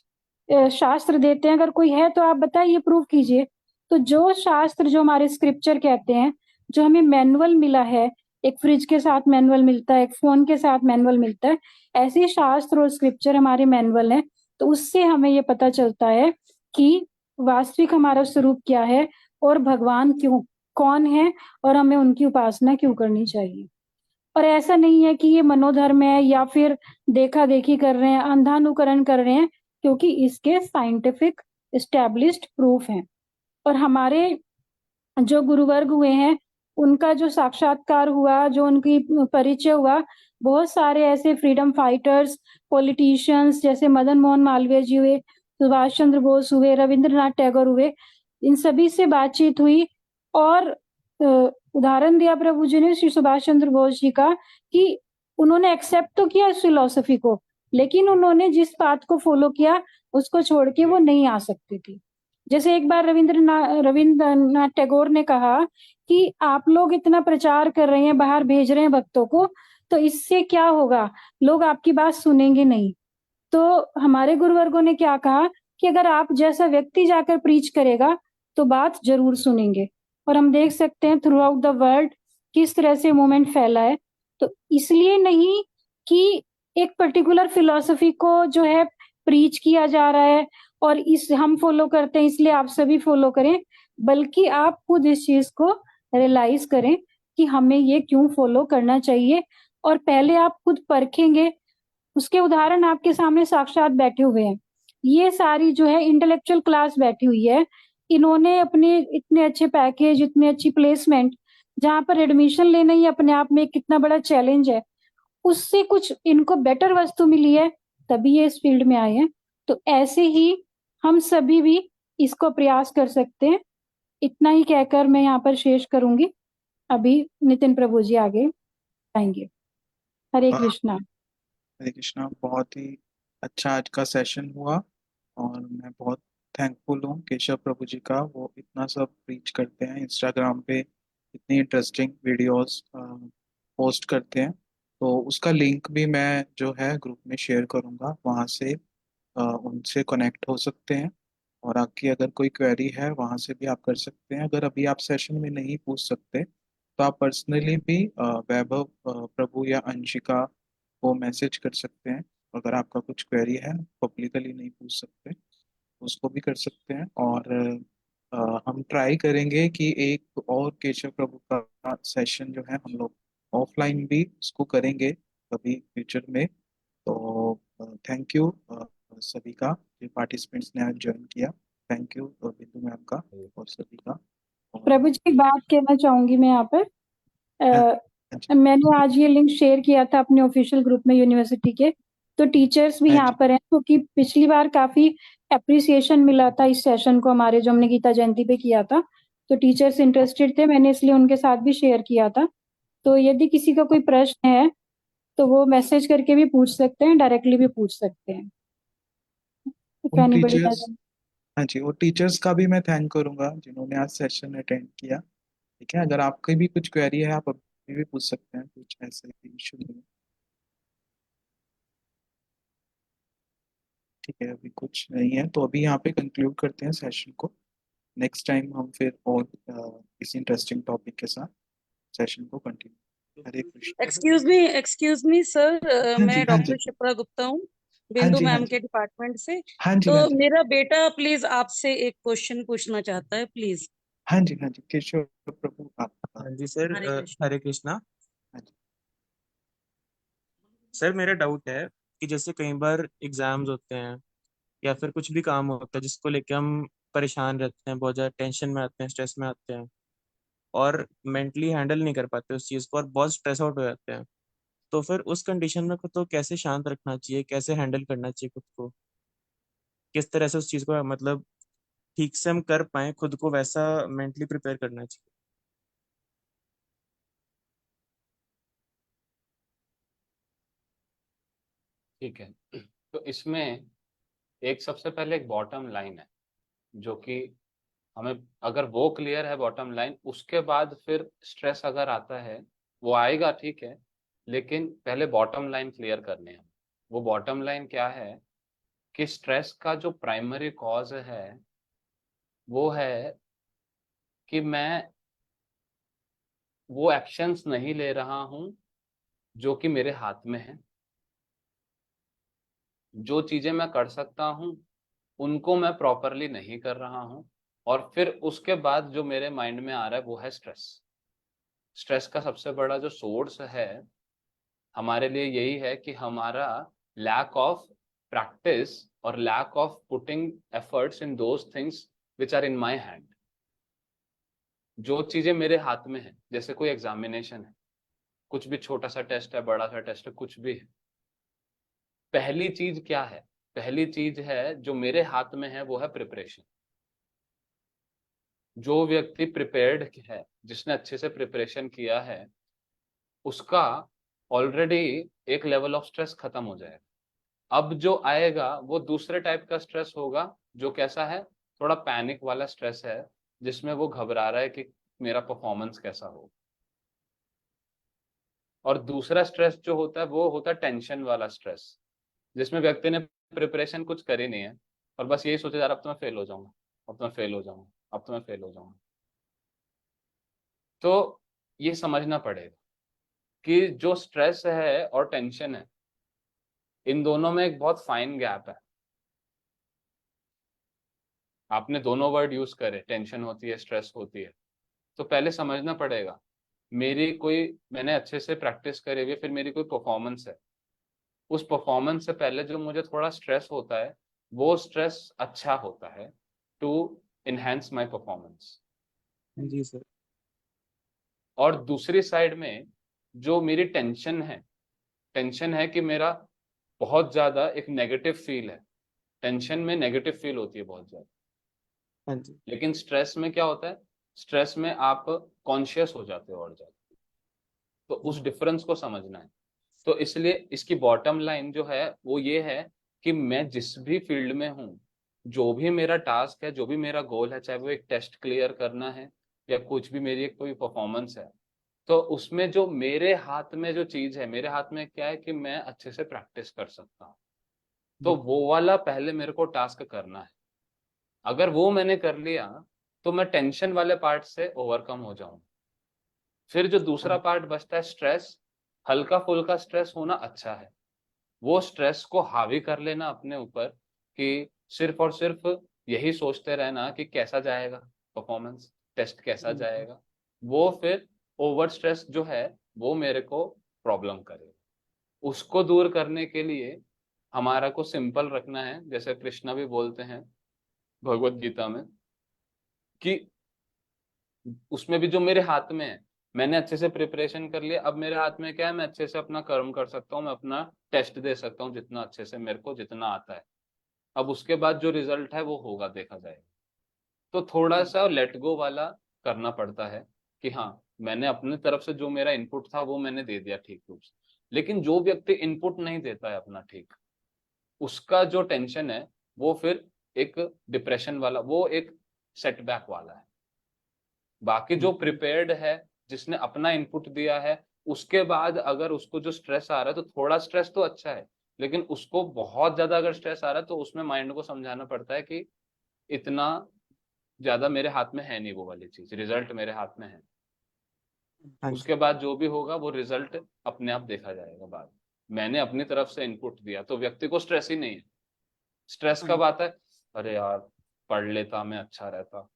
शास्त्र देते हैं, अगर कोई है तो आप बताइए, प्रूफ कीजिए। तो जो शास्त्र, जो हमारे स्क्रिप्चर कहते हैं, जो हमें मैनुअल मिला है, एक फ्रिज के साथ मैनुअल मिलता है, एक फोन के साथ मैनुअल मिलता है, ऐसे ही शास्त्र और स्क्रिप्चर हमारे मैनुअल हैं। तो उससे हमें ये पता चलता है कि वास्तविक हमारा स्वरूप क्या है, और भगवान क्यों, कौन है, और हमें उनकी उपासना क्यों करनी चाहिए। और ऐसा नहीं है कि ये मनोधर्म है या फिर देखा देखी कर रहे हैं, अंधानुकरण कर रहे हैं, क्योंकि इसके साइंटिफिक एस्टेब्लिश्ड प्रूफ हैं। और हमारे जो गुरुवर्ग हुए हैं, उनका जो साक्षात्कार हुआ, जो उनकी परिचय हुआ, बहुत सारे ऐसे फ्रीडम फाइटर्स, पॉलिटिशियंस, जैसे मदन मोहन मालवीय जी हुए, सुभाष चंद्र बोस हुए, रविंद्रनाथ टैगोर हुए, इन सभी से बातचीत हुई। और उदाहरण दिया प्रभु जी ने श्री सुभाष चंद्र बोस जी का, कि उन्होंने एक्सेप्ट तो किया इस फिलॉसफी को, लेकिन उन्होंने जिस बात को फॉलो किया, उसको छोड़ के वो नहीं आ सकती थी। जैसे एक बार रविंद्रनाथ टैगोर ने कहा कि आप लोग इतना प्रचार कर रहे हैं, बाहर भेज रहे हैं भक्तों को, तो इससे क्या होगा, लोग आपकी बात सुनेंगे नहीं। तो हमारे गुरुवर्गों ने क्या कहा कि अगर आप जैसा व्यक्ति जाकर प्रीच करेगा तो बात जरूर सुनेंगे। और हम देख सकते हैं थ्रू आउट द वर्ल्ड किस तरह से मूवमेंट फैला है। तो इसलिए नहीं कि एक पर्टिकुलर फिलॉसफी को जो है प्रीच किया जा रहा है और इस हम फॉलो करते हैं इसलिए आप सभी फॉलो करें, बल्कि आप खुद इस चीज को रियलाइज करें कि हमें ये क्यों फॉलो करना चाहिए। और पहले आप खुद परखेंगे, उसके उदाहरण आपके सामने साक्षात बैठे हुए हैं। ये सारी जो है इंटेलेक्चुअल क्लास बैठी हुई है, इन्होंने अपने इतने अच्छे पैकेज, इतनी अच्छी प्लेसमेंट, जहां पर एडमिशन लेना ही अपने आप में कितना बड़ा चैलेंज है, उससे कुछ इनको बेटर वस्तु मिली है, तभी ये इस फील्ड में आए हैं। तो ऐसे ही हम सभी भी इसको प्रयास कर सकते हैं। इतना ही कहकर मैं यहाँ पर शेष करूंगी। अभी नितिन प्रभु जी आगे आएंगे। हरे हाँ, कृष्णा। हरे कृष्णा। बहुत ही अच्छा आज का सेशन हुआ, और मैं बहुत थैंकफुल हूँ केशव प्रभु जी का। वो इतना सब रीच करते हैं, इंस्टाग्राम पे इतनी इंटरेस्टिंग वीडियोस पोस्ट करते हैं। तो उसका लिंक भी मैं जो है ग्रुप में शेयर करूँगा, वहाँ से उनसे कनेक्ट हो सकते हैं। और आपकी अगर कोई क्वेरी है वहाँ से भी आप कर सकते हैं। अगर अभी आप सेशन में नहीं पूछ सकते तो आप पर्सनली भी वैभव प्रभु या अंशिका को मैसेज कर सकते हैं। अगर आपका कुछ क्वेरी है, पब्लिकली नहीं पूछ सकते, उसको भी कर सकते हैं। और हम ट्राई करेंगे कि एक और केशव प्रभु का सेशन जो है हम लोग ऑफलाइन भी उसको करेंगे कभी फ्यूचर में। तो थैंक यू सभी का, जो पार्टिसिपेंट्स ने आज ज्वाइन किया। थैंक यू बिंदु मैम का और सभी का। और प्रभु जी एक बात कहना चाहूंगी मैं यहाँ पर। हाँ जी। मैंने आज ये लिंक शेयर किया था अपने ऑफिशियल ग्रुप में यूनिवर्सिटी के, तो टीचर्स भी हाँ यहाँ जी। पर हैं, क्योंकि पिछली बार काफी अप्रिसिएशन मिला था इस सेशन को हमारे, जो हमने गीता जयंती पे किया था, तो टीचर्स इंटरेस्टेड थे, मैंने इसलिए उनके साथ भी शेयर किया था। तो यदि किसी का कोई प्रश्न है तो वो मैसेज करके भी पूछ सकते हैं, डायरेक्टली भी पूछ सकते हैं। If उन anybody has टीचर्स, हाँ जी, वो टीचर्स का भी मैं थैंक करूंगा जिन्होंने आज सेशन अटेंड किया। ठीक है, अगर आपकी भी कुछ क्वेरी है आप अभी भी पूछ सकते हैं, कुछ ऐसे इशू नहीं है। ठीक है, अभी कुछ नहीं है तो अभी यहाँ पे कंक्लूड करते हैं सेशन को। नेक्स्ट टाइम हम फिर और किसी इंटरेस्टिंग टॉपिक के साथ सेशन को कंटिन्यू। हरे कृष्ण। एक्सक्यूज मी सर, हाँ जी, मैं हाँ जी, डॉक्टर शिप्रा गुप्ता हूँ, हाँ बिंदु जी, हाँ मैम जी, के डिपार्टमेंट से। हाँ जी, तो हाँ जी, मेरा बेटा प्लीज आपसे एक क्वेश्चन पूछना चाहता है, प्लीज। हाँ जी, हाँ जी, केशव प्रभु आप। हाँ जी सर, हरे कृष्ण। हरे कृष्णा। हाँ जी, सर मेरा डाउट है कि जैसे कई बार एग्जाम्स होते हैं या फिर कुछ भी काम होता है जिसको लेके हम परेशान रहते हैं, बहुत ज़्यादा टेंशन में आते हैं, स्ट्रेस में आते हैं और मेंटली हैंडल नहीं कर पाते उस चीज़ को और बहुत स्ट्रेस आउट हो जाते हैं। तो फिर उस कंडीशन में खुद को कैसे शांत रखना चाहिए, कैसे हैंडल करना चाहिए खुद को, किस तरह से उस चीज़ को मतलब ठीक से हम कर पाए, खुद को वैसा मेंटली प्रिपेयर करना चाहिए। ठीक है, तो इसमें एक सबसे पहले एक बॉटम लाइन है जो कि हमें, अगर वो क्लियर है बॉटम लाइन, उसके बाद फिर स्ट्रेस अगर आता है वो आएगा, ठीक है, लेकिन पहले बॉटम लाइन क्लियर करनी है। वो बॉटम लाइन क्या है कि स्ट्रेस का जो प्राइमरी कॉज है वो है कि मैं वो एक्शंस नहीं ले रहा हूं जो कि मेरे हाथ में है। जो चीजें मैं कर सकता हूं उनको मैं प्रॉपरली नहीं कर रहा हूं, और फिर उसके बाद जो मेरे माइंड में आ रहा है वो है स्ट्रेस। स्ट्रेस का सबसे बड़ा जो सोर्स है हमारे लिए यही है कि हमारा लैक ऑफ प्रैक्टिस और lack of putting efforts in those things which are in my hand. जो चीजें मेरे हाथ में है, जैसे कोई एग्जामिनेशन है, कुछ भी छोटा सा टेस्ट है, बड़ा सा टेस्ट है, कुछ भी है, पहली चीज क्या है? पहली चीज है जो मेरे हाथ में है वो है प्रिपरेशन। जो व्यक्ति प्रिपेयर्ड है, जिसने अच्छे से प्रिपरेशन किया है, उसका ऑलरेडी एक लेवल ऑफ स्ट्रेस खत्म हो जाएगा। अब जो आएगा वो दूसरे टाइप का स्ट्रेस होगा, जो कैसा है, थोड़ा पैनिक वाला स्ट्रेस है, जिसमें वो घबरा रहा है कि मेरा परफॉर्मेंस कैसा हो। और दूसरा स्ट्रेस जो होता है वो होता है टेंशन वाला स्ट्रेस, जिसमें व्यक्ति ने प्रिपरेशन कुछ करी नहीं है और बस यही सोचे जा रहा अब तो मैं फेल हो जाऊंगा, अब तो मैं फेल हो जाऊंगा, अब तो मैं फेल हो जाऊंगा। तो ये समझना पड़ेगा कि जो स्ट्रेस है और टेंशन है, इन दोनों में एक बहुत फाइन गैप है। आपने दोनों वर्ड यूज करे, टेंशन होती है, स्ट्रेस होती है, तो पहले समझना पड़ेगा मैंने अच्छे से प्रैक्टिस करी हुई है, फिर मेरी कोई परफॉर्मेंस है, उस परफॉर्मेंस से पहले जो मुझे थोड़ा स्ट्रेस होता है वो स्ट्रेस अच्छा होता है टू इनहेंस माय परफॉर्मेंस। जी सर। और दूसरी साइड में जो मेरी टेंशन है कि मेरा बहुत ज्यादा एक नेगेटिव फील है। टेंशन में नेगेटिव फील होती है बहुत ज्यादा, हाँ जी। लेकिन स्ट्रेस में क्या होता है, स्ट्रेस में आप कॉन्शियस हो जाते हो और ज्यादा। तो उस डिफरेंस को समझना है। तो इसलिए इसकी बॉटम लाइन जो है वो ये है कि मैं जिस भी फील्ड में हूँ, जो भी मेरा टास्क है, जो भी मेरा गोल है, चाहे वो एक टेस्ट क्लियर करना है या कुछ भी मेरी एक कोई परफॉर्मेंस है, तो उसमें जो मेरे हाथ में जो चीज है, मेरे हाथ में क्या है कि मैं अच्छे से प्रैक्टिस कर सकता हूँ। तो वो वाला पहले मेरे को टास्क करना है। अगर वो मैंने कर लिया तो मैं टेंशन वाले पार्ट से ओवरकम हो जाऊंगा। फिर जो दूसरा पार्ट बचता है स्ट्रेस, हल्का फुल्का स्ट्रेस होना अच्छा है। वो स्ट्रेस को हावी कर लेना अपने ऊपर कि सिर्फ और सिर्फ यही सोचते रहना कि कैसा जाएगा परफॉर्मेंस, टेस्ट कैसा जाएगा, वो फिर ओवर स्ट्रेस जो है वो मेरे को प्रॉब्लम करेगा। उसको दूर करने के लिए हमारा को सिंपल रखना है, जैसे कृष्णा भी बोलते हैं भगवत गीता में कि उसमें भी जो मेरे हाथ में है, मैंने अच्छे से प्रिपरेशन कर लिया, अब मेरे हाथ में क्या है, मैं अच्छे से अपना कर्म कर सकता हूँ, मैं अपना टेस्ट दे सकता हूँ जितना अच्छे से मेरे को जितना आता है। अब उसके बाद जो रिजल्ट है वो होगा, देखा जाएगा। तो थोड़ा सा लेट गो वाला करना पड़ता है कि हाँ, मैंने अपने तरफ से जो मेरा इनपुट था वो मैंने दे दिया ठीक रूप से। लेकिन जो व्यक्ति इनपुट नहीं देता है अपना ठीक, उसका जो टेंशन है वो फिर एक डिप्रेशन वाला, वो एक सेटबैक वाला है। बाकी जो प्रिपेयर्ड है, जिसने अपना इनपुट दिया है, उसके बाद अगर उसको जो स्ट्रेस आ रहा है, तो थोड़ा स्ट्रेस तो अच्छा है, लेकिन उसको बहुत ज्यादा अगर स्ट्रेस आ रहा है तो उसमें माइंड को समझाना पड़ता है कि इतना ज्यादा मेरे हाथ में है नहीं वो वाली चीज, रिजल्ट मेरे हाथ में है। हाँ जी। उसके बाद जो भी होगा वो रिजल्ट अपने आप देखा जाएगा बाद में। मैंने अपनी तरफ से इनपुट दिया तो व्यक्ति को स्ट्रेस ही नहीं है। स्ट्रेस कब आता है? अरे यार, पढ़ लेता मैं अच्छा रहता,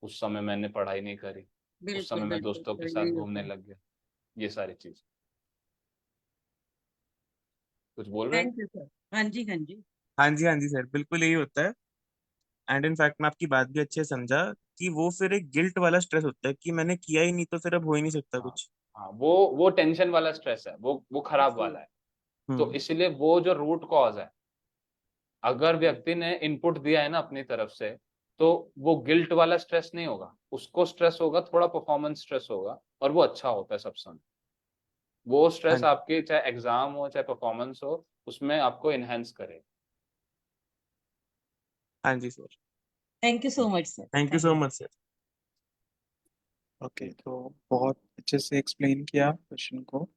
उस समय मैंने पढ़ाई नहीं करी, उस समय बिल्कुल मैं बिल्कुल दोस्तों के सर, साथ यही होता घूमने है। लग गया। ये सारी चीज। कुछ बोल रहे हैं? Thank you sir. हाँ जी, हाँ जी। हाँ जी, हाँ जी सर, बिल्कुल यही होता है। एंड इन फैक्ट मैं आपकी बात भी अच्छे से समझा कि वो फिर एक गिल्ट वाला स्ट्रेस होता है कि मैंने किया ही नहीं तो फिर अब हो ही नहीं सकता हाँ, कुछ। हाँ, वो टेंशन वाला स्ट्रेस है, वो खराब वाला है। तो हम्म। इसलिए वो जो रूट कॉज है, अगर व्यक्ति ने इनपुट दिया है ना अपनी तरफ से, तो वो गिल्ट वाला स्ट्रेस नहीं होगा, उसको स्ट्रेस होगा, थोड़ा परफॉर्मेंस स्ट्रेस होगा, और वो अच्छा होता है सब समय। वो हाँ स्ट्रेस जी। आपके चाहे एग्जाम हो चाहे परफॉर्मेंस हो, उसमें आपको इनहेंस करे। हाँ जी sir. Thank you so much sir. Thank you thank so you. Much sir. Okay, तो बहुत अच्छे से एक्सप्लेन किया क्वेश्चन को।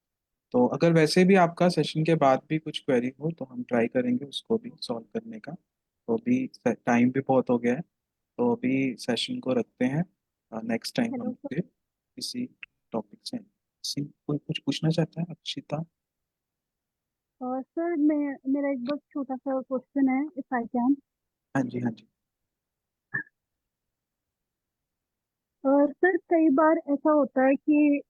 तो अगर वैसे भी आपका सेशन के बाद भी कुछ क्वेरी हो तो हम ट्राई करेंगे उसको भी सॉल्व करने का। तो अभी टाइम भी बहुत हो गया है, तो अभी सेशन को रखते हैं। नेक्स्ट टाइम हम हेलो सर। फिर किसी टॉपिक से कोई कुछ पूछना चाहता है? अक्षिता? सर मैं मेरा एक बहुत छोटा सा क्वेश्चन है, इफ आई कैन। हाँ जी, हाँ जी। सर कई बार ऐसा होता है कि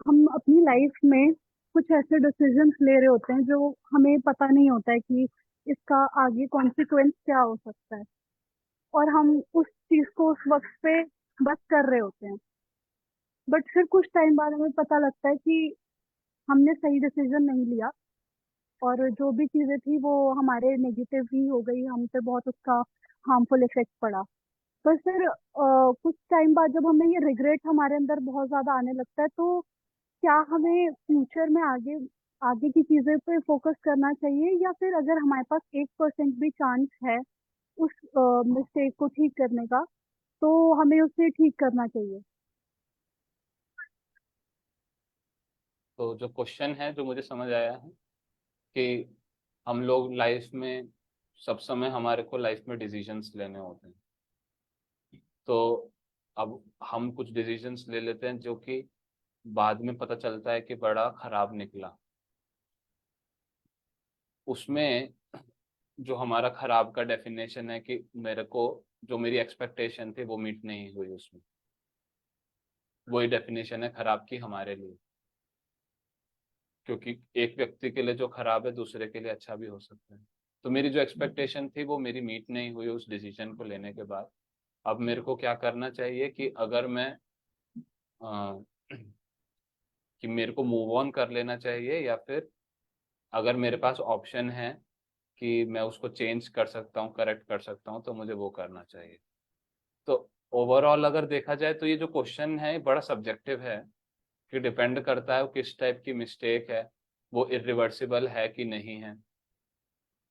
हम अपनी लाइफ में कुछ ऐसे डिसीजंस ले रहे होते हैं जो हमें पता नहीं होता है कि इसका आगे कॉन्सिक्वेंस क्या हो सकता है, और हम उस चीज को उस वक्त पे बस कर रहे होते हैं। बट फिर कुछ टाइम बाद हमें पता लगता है कि हमने सही डिसीजन नहीं लिया, और जो भी चीजें थी वो हमारे नेगेटिव ही हो गई, हम पे बहुत उसका हार्मफुल इफेक्ट पड़ा। पर फिर कुछ टाइम बाद जब हमें ये रिग्रेट हमारे अंदर बहुत ज्यादा आने लगता है, तो क्या हमें फ्यूचर में आगे आगे की चीजें पे फोकस करना चाहिए, या फिर अगर हमारे पास 1% भी चांस है उस मिस्टेक को ठीक करने का, तो हमें उसे ठीक करना चाहिए? तो जो क्वेश्चन है जो मुझे समझ आया है कि हम लोग लाइफ में सब समय हमारे को लाइफ में डिसीजंस लेने होते हैं। तो अब हम कुछ डिसीजंस ले लेते हैं जो कि बाद में पता चलता है कि बड़ा खराब निकला। उसमें जो हमारा खराब का डेफिनेशन है कि मेरे को जो मेरी एक्सपेक्टेशन थी वो मीट नहीं हुई, उसमें वही डेफिनेशन है खराब की हमारे लिए। क्योंकि एक व्यक्ति के लिए जो खराब है दूसरे के लिए अच्छा भी हो सकता है। तो मेरी जो एक्सपेक्टेशन थी वो मेरी मीट नहीं हुई उस डिसीजन को लेने के बाद। अब मेरे को क्या करना चाहिए कि अगर मैं अ, कि मेरे को मूव ऑन कर लेना चाहिए, या फिर अगर मेरे पास ऑप्शन है कि मैं उसको चेंज कर सकता हूँ, करेक्ट कर सकता हूँ, तो मुझे वो करना चाहिए। तो ओवरऑल अगर देखा जाए तो ये जो क्वेश्चन है बड़ा सब्जेक्टिव है, कि डिपेंड करता है वो किस टाइप की मिस्टेक है, वो इरिवर्सिबल है कि नहीं है।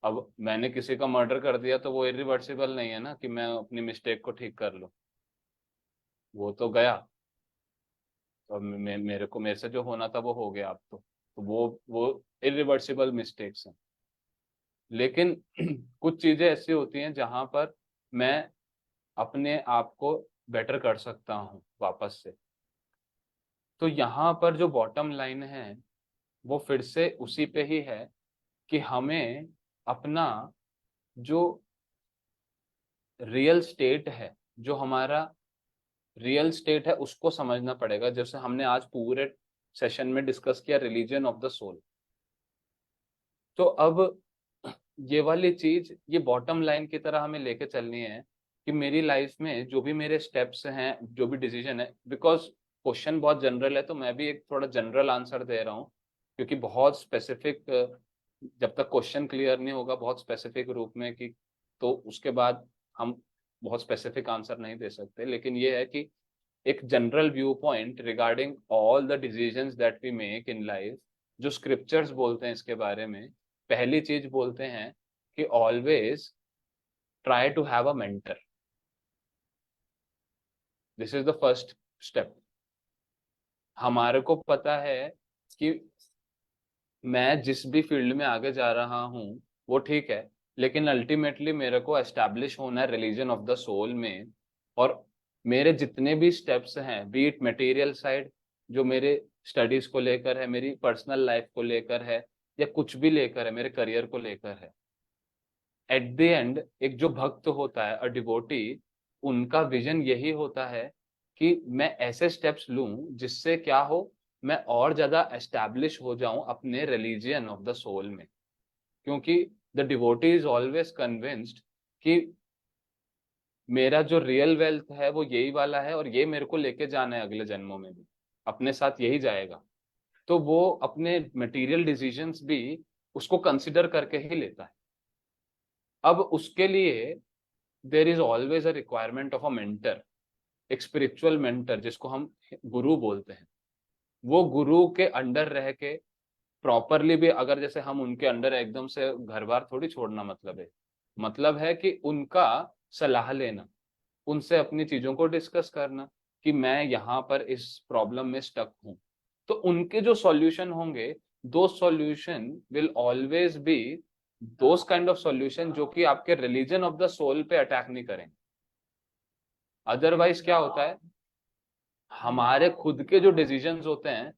अब मैंने किसी का मर्डर कर दिया तो वो इरिवर्सिबल नहीं है ना, कि मैं अपनी मिस्टेक को ठीक कर लूँ। वो तो गया, तो मेरे से जो होना था वो हो गया। अब तो वो इरिवर्सिबल मिस्टेक्स हैं। लेकिन कुछ चीजें ऐसी होती हैं जहां पर मैं अपने आप को बेटर कर सकता हूँ वापस से। तो यहाँ पर जो बॉटम लाइन है वो फिर से उसी पे ही है कि हमें अपना जो रियल स्टेट है, जो हमारा रियल स्टेट है उसको समझना पड़ेगा। जैसे हमने आज पूरे सेशन में डिस्कस किया रिलीजन ऑफ द सोल। तो अब ये वाली चीज ये बॉटम लाइन की तरह हमें लेके चलनी है कि मेरी लाइफ में जो भी मेरे स्टेप्स हैं, जो भी डिसीजन है, बिकॉज क्वेश्चन बहुत जनरल है तो मैं भी एक थोड़ा जनरल आंसर दे रहा हूँ, क्योंकि बहुत स्पेसिफिक, जब तक क्वेश्चन क्लियर नहीं होगा बहुत स्पेसिफिक रूप में कि तो उसके बाद हम बहुत स्पेसिफिक आंसर नहीं दे सकते, लेकिन ये है कि एक general viewpoint regarding all the decisions that we make in life, जो स्क्रिप्चर्स बोलते हैं इसके बारे में, पहली चीज बोलते हैं कि always try to have a mentor. This is the first step. हमारे को पता है कि मैं जिस भी फील्ड में आगे जा रहा हूँ वो ठीक है, लेकिन अल्टीमेटली मेरे को एस्टैब्लिश होना है रिलीजन ऑफ द सोल में। और मेरे जितने भी स्टेप्स हैं, बी इट मटेरियल साइड जो मेरे स्टडीज को लेकर है, मेरी पर्सनल लाइफ को लेकर है, या कुछ भी लेकर है, मेरे करियर को लेकर है, एट द एंड एक जो भक्त होता है, अ डिवोटी, उनका विजन यही होता है कि मैं ऐसे स्टेप्स लूं जिससे क्या हो, मैं और ज्यादा एस्टैब्लिश हो जाऊं अपने रिलीजियन ऑफ द सोल में। क्योंकि the devotee is always convinced कि मेरा जो रियल वेल्थ है वो यही वाला है, और ये मेरे को लेके जाना है अगले जन्मों में भी, अपने साथ यही जाएगा। तो वो अपने मटेरियल डिसीजंस भी उसको कंसिडर करके ही लेता है। अब उसके लिए there is always a requirement of a mentor, एक स्पिरिचुअल मेंटर जिसको हम गुरु बोलते हैं। वो गुरु के अंडर रह के प्रॉपरली भी, अगर जैसे हम उनके अंडर एकदम से घर बार थोड़ी छोड़ना, मतलब है कि उनका सलाह लेना, उनसे अपनी चीजों को डिस्कस करना कि मैं यहाँ पर इस प्रॉब्लम में स्टक हूँ। तो उनके जो सॉल्यूशन होंगे, दो solution will always be those kind of solution जो कि आपके रिलीजन ऑफ द सोल पे अटैक नहीं करेंगे। अदरवाइज क्या होता है, हमारे खुद के जो डिसीजंस होते हैं,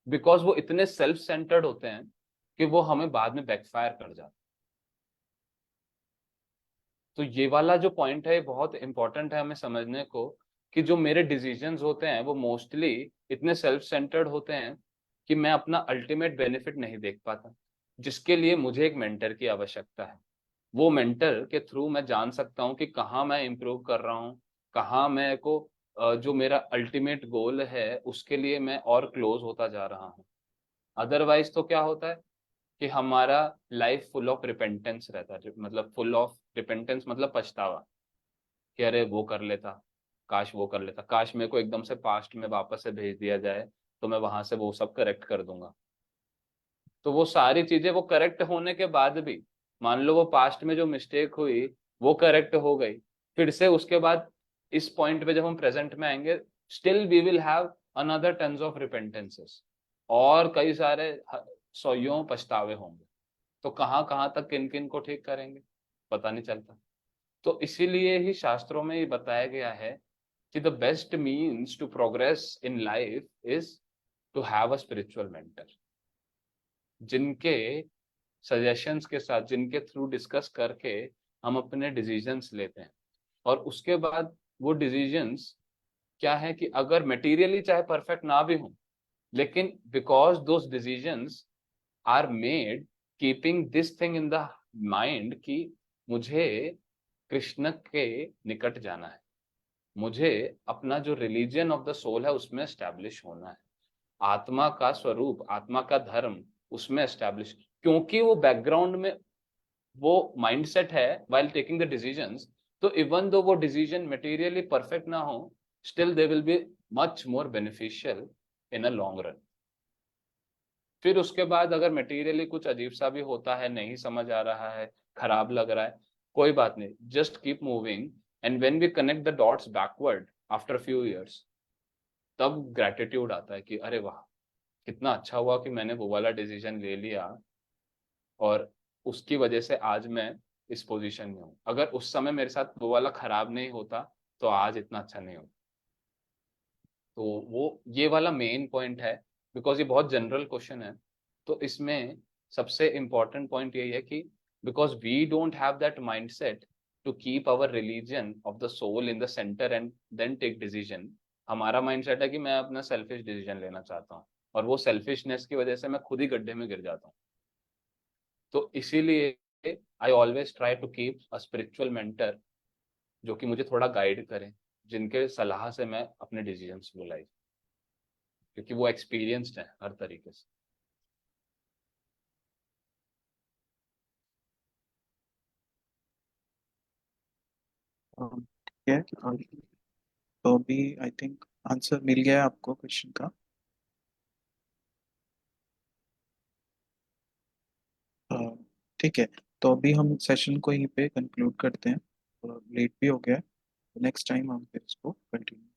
बिकॉज वो इतने सेल्फ सेंटर्ड होते हैं कि वो हमें बाद में बैकफायर कर जाते हैं। तो ये वाला जो पॉइंट है ये बहुत इंपॉर्टेंट है हमें समझने को, कि जो मेरे डिसीजंस होते हैं वो मोस्टली इतने सेल्फ सेंटर्ड होते हैं कि मैं अपना अल्टीमेट बेनिफिट नहीं देख पाता, जिसके लिए मुझे एक मेंटर की आवश्यकता है। वो मेंटर के थ्रू मैं जान सकता हूँ कि कहाँ मैं इम्प्रूव कर रहा हूँ, कहाँ मैं को जो मेरा अल्टीमेट गोल है उसके लिए मैं और क्लोज होता जा रहा हूँ। अदरवाइज तो क्या होता है कि हमारा लाइफ फुल ऑफ रिपेंटेंस रहता है, मतलब फुल ऑफ रिपेंटेंस मतलब पछतावा, कि अरे वो कर लेता, काश वो कर लेता, काश मेरे को एकदम से पास्ट में वापस से भेज दिया जाए तो मैं वहां से वो सब करेक्ट कर दूंगा। तो वो सारी चीजें वो करेक्ट होने के बाद भी, मान लो वो पास्ट में जो मिस्टेक हुई वो करेक्ट हो गई, फिर से उसके बाद इस पॉइंट पे जब हम प्रेजेंट में आएंगे, still we will have another tons of repentances, और कई सारे सौयों पछतावे होंगे। तो कहाँ कहाँ तक किन किन को ठीक करेंगे पता नहीं चलता। तो इसीलिए ही शास्त्रों में ये बताया गया है कि the best means to progress in life is to have a spiritual mentor, जिनके सजेशंस के साथ, जिनके थ्रू डिस्कस करके हम अपने डिसीजंस लेते हैं। और उसके बाद वो डिसीजंस क्या है कि अगर मटेरियली चाहे परफेक्ट ना भी हो, लेकिन because those decisions are made keeping this thing in the mind कि मुझे कृष्ण के निकट जाना है, मुझे अपना जो रिलीजन ऑफ द सोल है उसमें एस्टैब्लिश होना है, आत्मा का स्वरूप, आत्मा का धर्म उसमें एस्टैब्लिश, क्योंकि वो बैकग्राउंड में वो माइंडसेट है व्हाइल टेकिंग द डिसीजंस। तो इवन दो वो डिसीजन मटेरियली परफेक्ट ना हो, still they will be much more beneficial in a long run. फिर उसके बाद अगर मटेरियली कुछ अजीब सा भी होता है, नहीं समझ आ रहा है, खराब लग रहा है, कोई बात नहीं, just keep moving. And when we connect the dots backward after few years, तब ग्रेटिट्यूड आता है कि अरे वाह, कितना अच्छा हुआ कि मैंने वो वाला डिसीजन ले लिया, और उसकी वजह से आज मैं इस पोजीशन में हूँ। अगर उस समय मेरे साथ वो वाला खराब नहीं होता तो आज इतना अच्छा नहीं होता। तो वो ये वाला मेन पॉइंट है, बिकॉज ये बहुत जनरल क्वेश्चन है। तो इसमें सबसे इम्पोर्टेंट पॉइंट यही है कि because we don't have that mindset to keep our religion of the soul in the center and then take decision. हमारा माइंडसेट है कि मैं अपना सेल्फिश डिसीजन लेना चाहता हूँ, और वो सेल्फिशनेस की वजह से मैं खुद ही गड्ढे में गिर जाता हूँ। तो इसीलिए I always try to keep a spiritual mentor जो कि मुझे थोड़ा गाइड करे, जिनके सलाह से मैं अपने डिसीजंस लाई, क्योंकि वो एक्सपीरियंस्ड है हर तरीके से। ठीक है, तो अभी आई थिंक आंसर मिल गया है आपको क्वेश्चन का। अ, ठीक है, तो अभी हम सेशन को यहीं पे कंक्लूड करते हैं, लेट भी हो गया है। नेक्स्ट टाइम हम फिर इसको कंटिन्यू।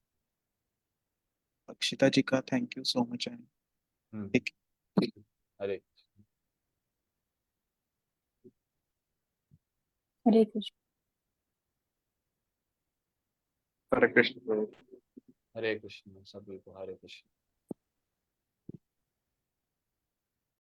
अक्षिता जी का थैंक यू सो मच। हम्म, ठीक हरे हरे कृष्ण। हरे कृष्ण। हरे कृष्ण, सभी को हरे कृष्ण।